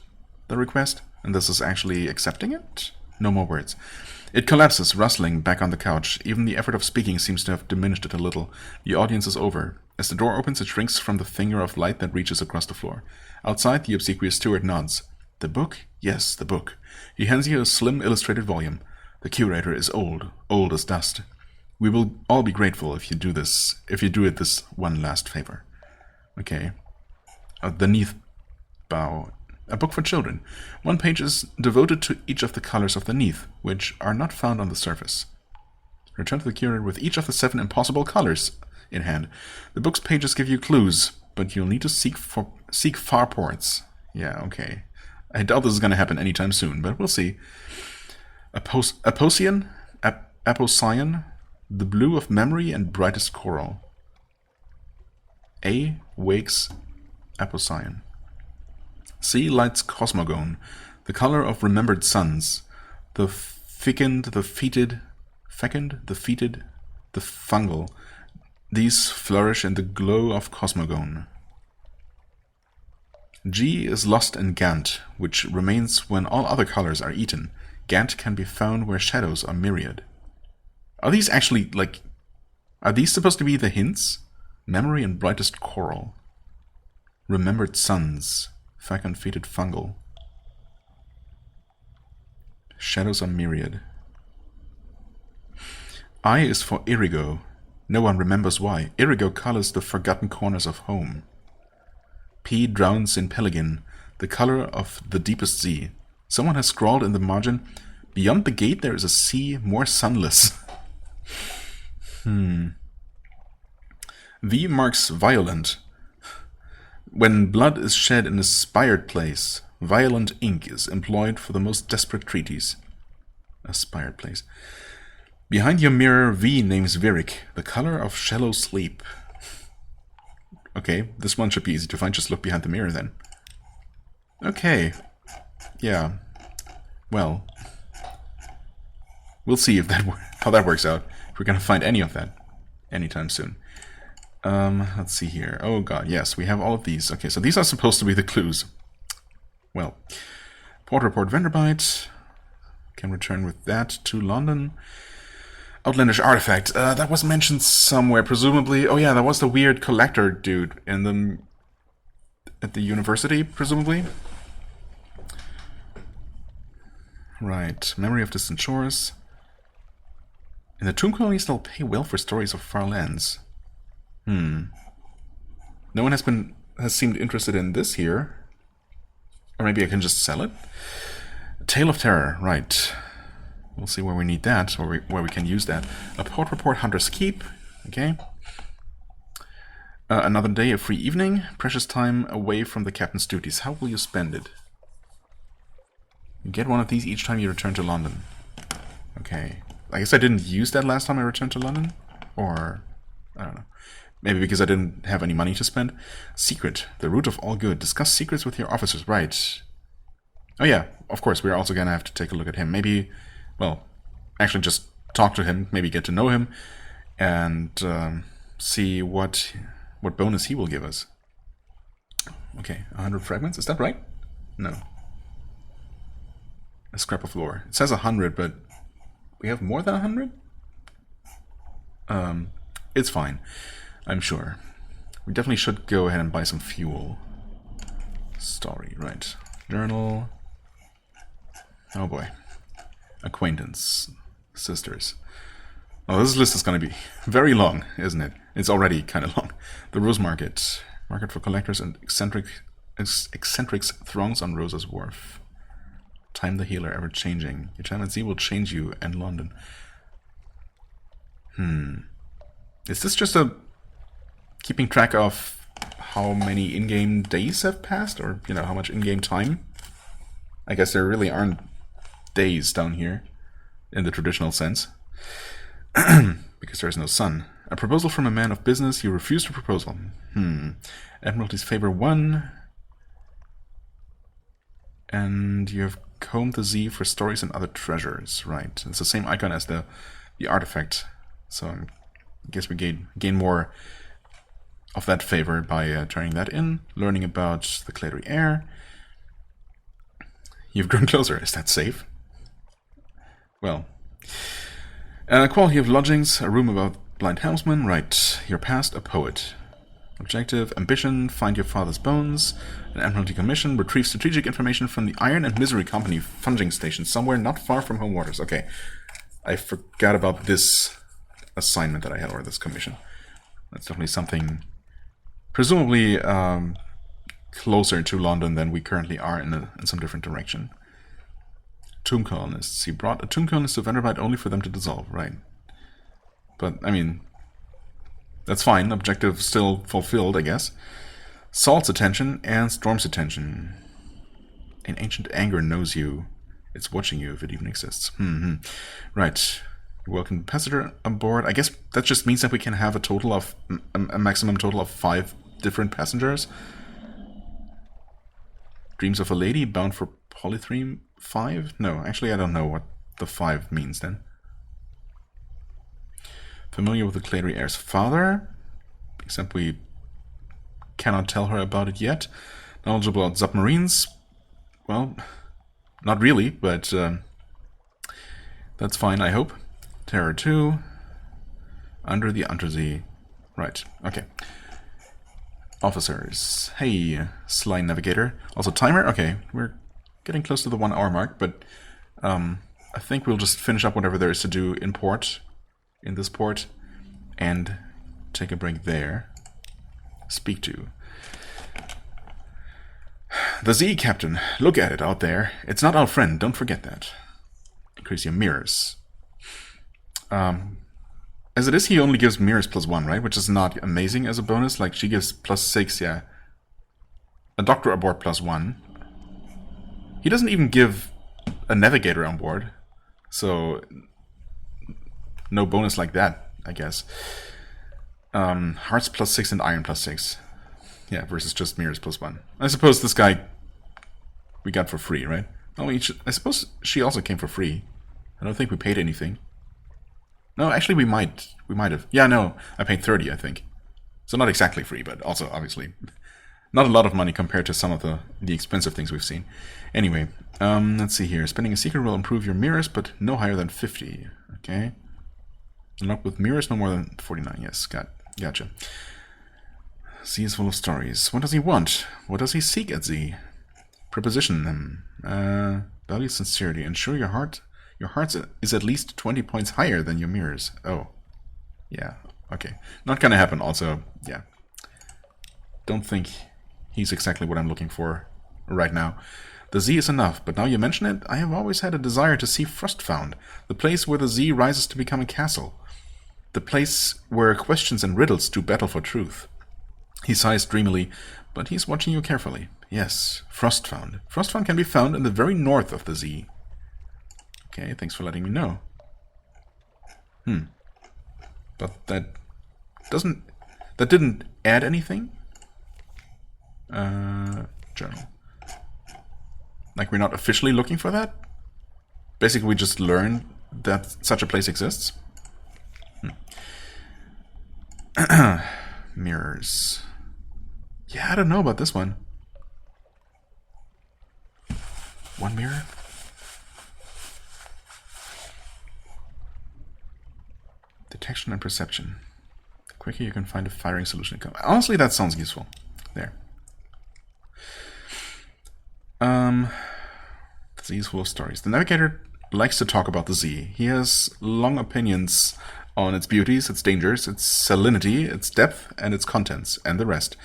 the request, and this is actually accepting it? No more words. It collapses, rustling, back on the couch. Even the effort of speaking seems to have diminished it a little. The audience is over. As the door opens, it shrinks from the finger of light that reaches across the floor. Outside, the obsequious steward nods. The book? Yes, the book. He hands you a slim illustrated volume. The curator is old as dust. We will all be grateful if you do it this one last favor. Okay. The Neath Bow. A book for children. One page is devoted to each of the colors of the Neath, which are not found on the surface. Return to the curator with each of the 7 impossible colors in hand. The book's pages give you clues, but you'll need to seek far ports. Yeah, okay. I doubt this is going to happen anytime soon, but we'll see. Apocyan, the blue of memory and brightest coral. A wakes Apocyan. C lights cosmogone, the color of remembered suns. The fecund, the fetid, the fungal. These flourish in the glow of cosmogone. G is lost in Gant, which remains when all other colors are eaten. Gant can be found where shadows are myriad. Are these actually, like... Are these supposed to be the hints? Memory and brightest coral. Remembered suns. Fecund, fetid, fungal. Shadows are myriad. I is for Irigo. No one remembers why. Irigo colors the forgotten corners of home. P drowns in Pelican, the color of the deepest sea. Someone has scrawled in the margin, beyond the gate there is a sea more sunless. V marks violent. When blood is shed in a spired place, violent ink is employed for the most desperate treaties. A spired place. Behind your mirror, V names Virik, the color of shallow sleep. Okay, this one should be easy to find. Just look behind the mirror then. Okay. Yeah. Well. We'll see if how that works out. If we're gonna find any of that anytime soon. Let's see here. Oh god, yes, we have all of these. Okay, so these are supposed to be the clues. Well. Port report Vanderbite. Can return with that to London. Outlandish artifact. That was mentioned somewhere, presumably. Oh yeah, that was the weird collector dude at the university, presumably. Right. Memory of distant shores. In the tomb colonies, they'll pay well for stories of far lands. No one has seemed interested in this here. Or maybe I can just sell it. Tale of Terror. Right. We'll see where we need that, or where we can use that. A port report, Hunter's Keep. Okay. Another day, a free evening. Precious time away from the captain's duties. How will you spend it? You get one of these each time you return to London. Okay. I guess I didn't use that last time I returned to London? Or... I don't know. Maybe because I didn't have any money to spend. Secret. The root of all good. Discuss secrets with your officers. Right. Oh yeah, of course, we're also gonna have to take a look at him. Maybe... Well, actually just talk to him, maybe get to know him, and see what bonus he will give us. Okay, 100 fragments, is that right? No. A scrap of lore. It says 100, but we have more than 100? It's fine, I'm sure. We definitely should go ahead and buy some fuel. Story, right. Journal. Oh boy. Acquaintance. Sisters. Oh, this list is going to be very long, isn't it? It's already kind of long. The Rose Market. Market for collectors and eccentrics throngs on Rosa's Wharf. Time the Healer, ever changing. Your time at sea will change you and London. Is this just a keeping track of how many in-game days have passed? Or, you know, how much in-game time? I guess there really aren't days down here, in the traditional sense, because there is no sun. A proposal from a man of business, you refuse the proposal. Admiralty's favor 1, and you have combed the Z for stories and other treasures. Right, it's the same icon as the artifact, so I guess we gain more of that favor by turning that in, learning about the Clary Air. You've grown closer. Is that safe? Well, quality of lodgings, a room about blind helmsman, right. Your past, a poet. Objective, ambition, find your father's bones. An Admiralty commission, retrieve strategic information from the Iron and Misery Company funging station somewhere not far from home waters. Okay, I forgot about this assignment that I had, or this commission. That's definitely something Presumably closer to London than we currently are in some different direction. Tomb colonists. He brought a tomb colonist to Vanderbilt only for them to dissolve, right? But, I mean, that's fine. Objective still fulfilled, I guess. Salt's attention and Storm's attention. An ancient anger knows you. It's watching you, if it even exists. Right. Welcome passenger on board. I guess that just means that we can have a total of a maximum total of 5 different passengers. Dreams of a lady bound for Polythreme 5? No, actually I don't know what the 5 means then. Familiar with the Clary heir's father, except we cannot tell her about it yet. Knowledgeable about submarines? Well, not really, but that's fine, I hope. Terror 2. Under the Untersee. Right, okay. Officers. Hey, sly navigator. Also timer? Okay, we're getting close to the 1 hour mark, but I think we'll just finish up whatever there is to do in port, in this port, and take a break there. Speak to. The Z, Captain. Look at it out there. It's not our friend, don't forget that. Increase your mirrors. As it is, he only gives mirrors +1, right? Which is not amazing as a bonus. Like, she gives +6, yeah. A doctor aboard +1. He doesn't even give a navigator on board. So, no bonus like that, I guess. Hearts +6 and iron +6. Yeah, versus just mirrors +1. I suppose this guy we got for free, right? Oh, I suppose she also came for free. I don't think we paid anything. No, actually we might have. Yeah, no, I paid 30, I think. So not exactly free, but also obviously not a lot of money compared to some of the expensive things we've seen. Anyway, let's see here. Spending a secret will improve your mirrors, but no higher than 50. Okay. Unlock with mirrors no more than 49. Yes, gotcha. Z is full of stories. What does he want? What does he seek at Z? Preposition him. Value sincerity. Ensure your heart is at least 20 points higher than your mirrors. Oh. Yeah. Okay. Not gonna happen also. Yeah. Don't think he's exactly what I'm looking for right now. The Z is enough, but now you mention it, I have always had a desire to see Frostfound, the place where the Z rises to become a castle. The place where questions and riddles do battle for truth. He sighs dreamily, but he's watching you carefully. Yes, Frostfound. Frostfound can be found in the very north of the Z. Okay, thanks for letting me know. But that didn't add anything? Journal. Like we're not officially looking for that? Basically we just learned that such a place exists? Mirrors. Yeah, I don't know about this one. 1 mirror? Detection and perception. The quicker you can find a firing solution. Honestly, that sounds useful. There. The Z is full of stories. The navigator likes to talk about the Z. He has long opinions on its beauties, its dangers, its salinity, its depth, and its contents, and the rest.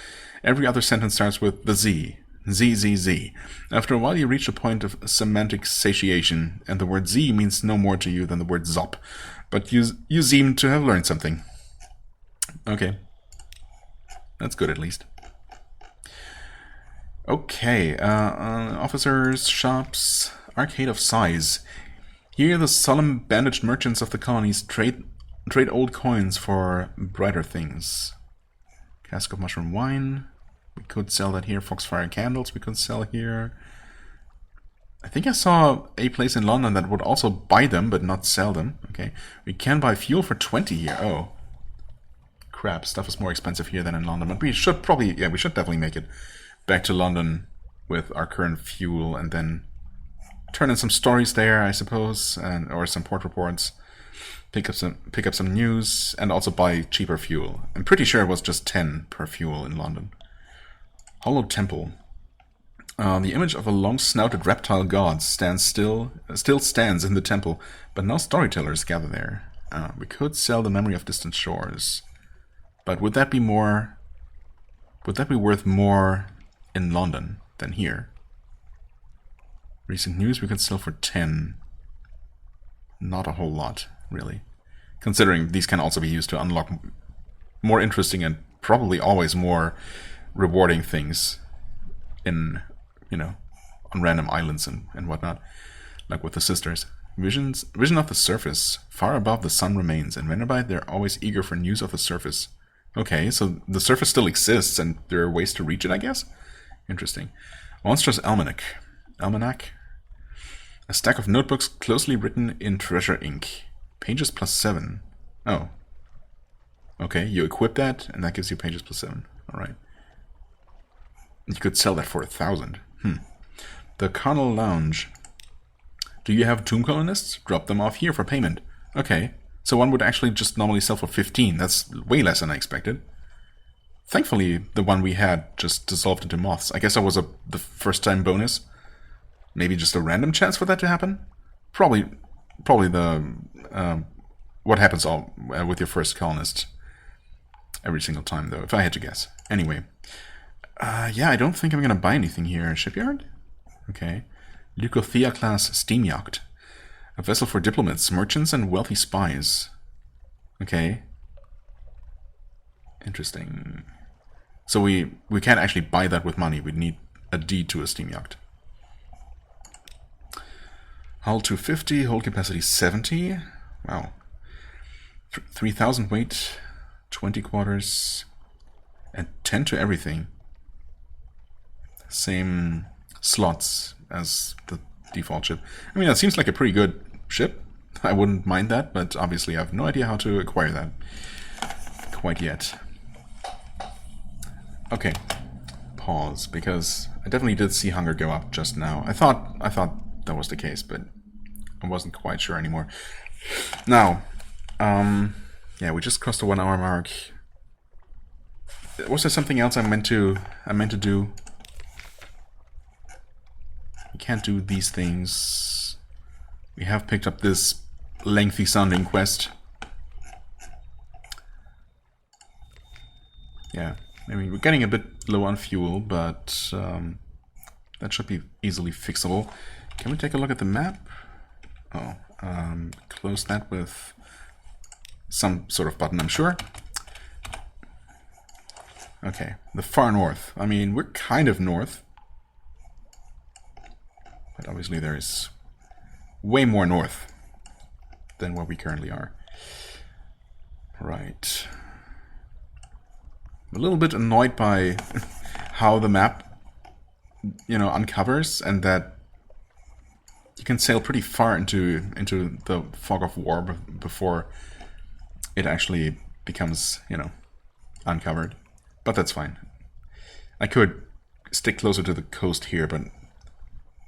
Every other sentence starts with the Z. Z, Z, Z. After a while you reach a point of semantic satiation, and the word Z means no more to you than the word Zop. But you seem to have learned something. Okay. That's good at least. Okay, officers, shops, arcade of size. Here the solemn bandaged merchants of the colonies trade old coins for brighter things. Cask of mushroom wine. We could sell that here. Foxfire candles we could sell here. I think I saw a place in London that would also buy them, but not sell them. Okay. We can buy fuel for 20 here. Oh. Crap, stuff is more expensive here than in London. But we should probably, yeah, we should definitely make it back to London with our current fuel and then turn in some stories there, I suppose, or some port reports. Pick up some news and also buy cheaper fuel. I'm pretty sure it was just 10 per fuel in London. Hollow Temple. The image of a long-snouted reptile god still stands in the temple, but no storytellers gather there. We could sell the memory of distant shores. But would that be more Would that be worth more in London than here? Recent news we could sell for 10. Not a whole lot, really. Considering these can also be used to unlock more interesting and probably always more rewarding things in, you know, on random islands and whatnot. Like with the sisters. Vision of the surface. Far above the sun remains. In Venerbyte, they're always eager for news of the surface. Okay, so the surface still exists and there are ways to reach it, I guess? Interesting. Monstrous Almanac. Almanac? A stack of notebooks closely written in treasure ink. Pages plus 7. Oh. Okay, you equip that and that gives you pages plus 7. Alright. You could sell that for 1,000. The Carnal Lounge. Do you have tomb colonists? Drop them off here for payment. Okay, so one would actually just normally sell for 15. That's way less than I expected. Thankfully, the one we had just dissolved into moths. I guess that was the first time bonus. Maybe just a random chance for that to happen? Probably the what happens with your first colonist every single time, though, if I had to guess. Anyway. Yeah, I don't think I'm going to buy anything here. Shipyard? Okay. Leucothea class steam yacht. A vessel for diplomats, merchants, and wealthy spies. Okay. Interesting. So we can't actually buy that with money. We'd need a deed to a steam yacht. Hull 250, hold capacity 70. Wow. 3,000 weight, 20 quarters, and 10 to everything. Same slots as the default ship. I mean, that seems like a pretty good ship. I wouldn't mind that, but obviously I have no idea how to acquire that quite yet. Okay, pause, because I definitely did see hunger go up just now. I thought that was the case, but I wasn't quite sure anymore. Now, yeah, we just crossed the 1 hour mark. Was there something else I meant to do? We can't do these things. We have picked up this lengthy sounding quest. Yeah, I mean, we're getting a bit low on fuel, but that should be easily fixable. Can we take a look at the map? Oh, close that with some sort of button, I'm sure. Okay, the far north. I mean, we're kind of north. But obviously there is way more north than where we currently are. Right. I'm a little bit annoyed by how the map, you know, uncovers, and that you can sail pretty far into the fog of war before it actually becomes, you know, uncovered. But that's fine. I could stick closer to the coast here, but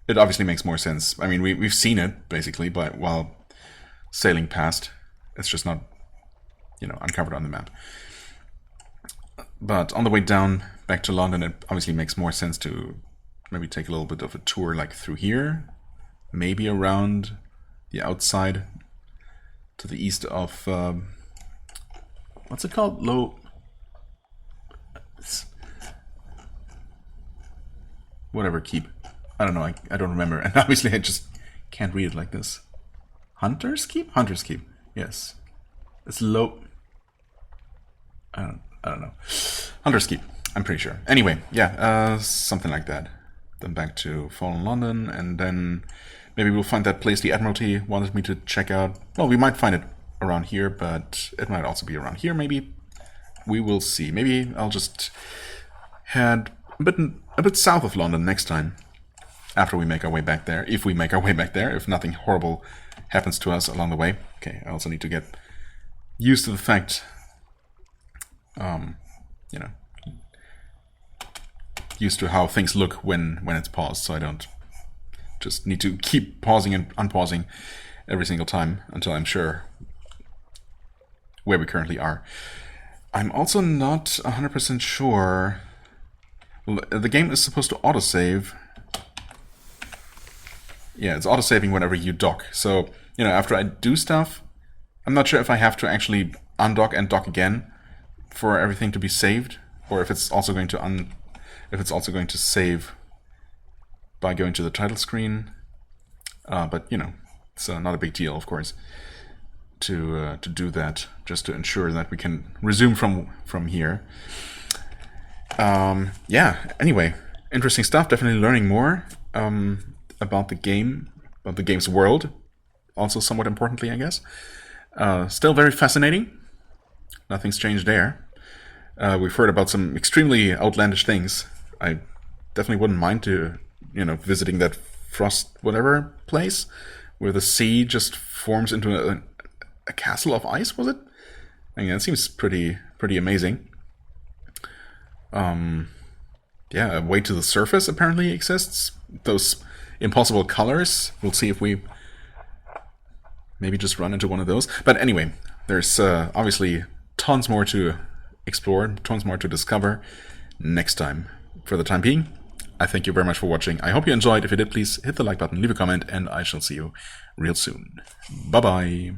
it obviously makes more sense. I mean, we've seen it, basically, but while sailing past, it's just not, you know, uncovered on the map. But on the way down back to London, it obviously makes more sense to maybe take a little bit of a tour, like through here, maybe around the outside to the east of, what's it called? Whatever keep. I don't know, I don't remember. And obviously I just can't read it like this. Hunter's Keep? Hunter's Keep, yes. It's low. I don't know. Hunter's Keep, I'm pretty sure. Anyway, yeah, something like that. Then back to Fallen London, and then maybe we'll find that place the Admiralty wanted me to check out. Well, we might find it around here, but it might also be around here, maybe. We will see. Maybe I'll just head a bit south of London next time, after we make our way back there. If we make our way back there, if nothing horrible happens to us along the way. Okay, I also need to get used to the fact, you know, used to how things look when it's paused, so I don't just need to keep pausing and unpausing every single time until I'm sure where we currently are. I'm also not 100% sure. Well, the game is supposed to autosave. Yeah, it's autosaving whenever you dock. So, you know, after I do stuff, I'm not sure if I have to actually undock and dock again for everything to be saved. or if it's also going to save by going to the title screen. But you know, it's not a big deal, of course, to do that, just to ensure that we can resume from here. Yeah. Anyway, interesting stuff. Definitely learning more about the game's world. Also, somewhat importantly, I guess. Still very fascinating. Nothing's changed there. We've heard about some extremely outlandish things. I definitely wouldn't mind visiting that frost whatever place where the sea just forms into a castle of ice. Was it? I mean, that seems pretty amazing. Yeah, a way to the surface apparently exists. Those impossible colors. We'll see if we maybe just run into one of those. But anyway, there's obviously tons more to explore, tons more to discover next time. For the time being, I thank you very much for watching. I hope you enjoyed. If you did, please hit the like button, leave a comment, and I shall see you real soon. Bye-bye.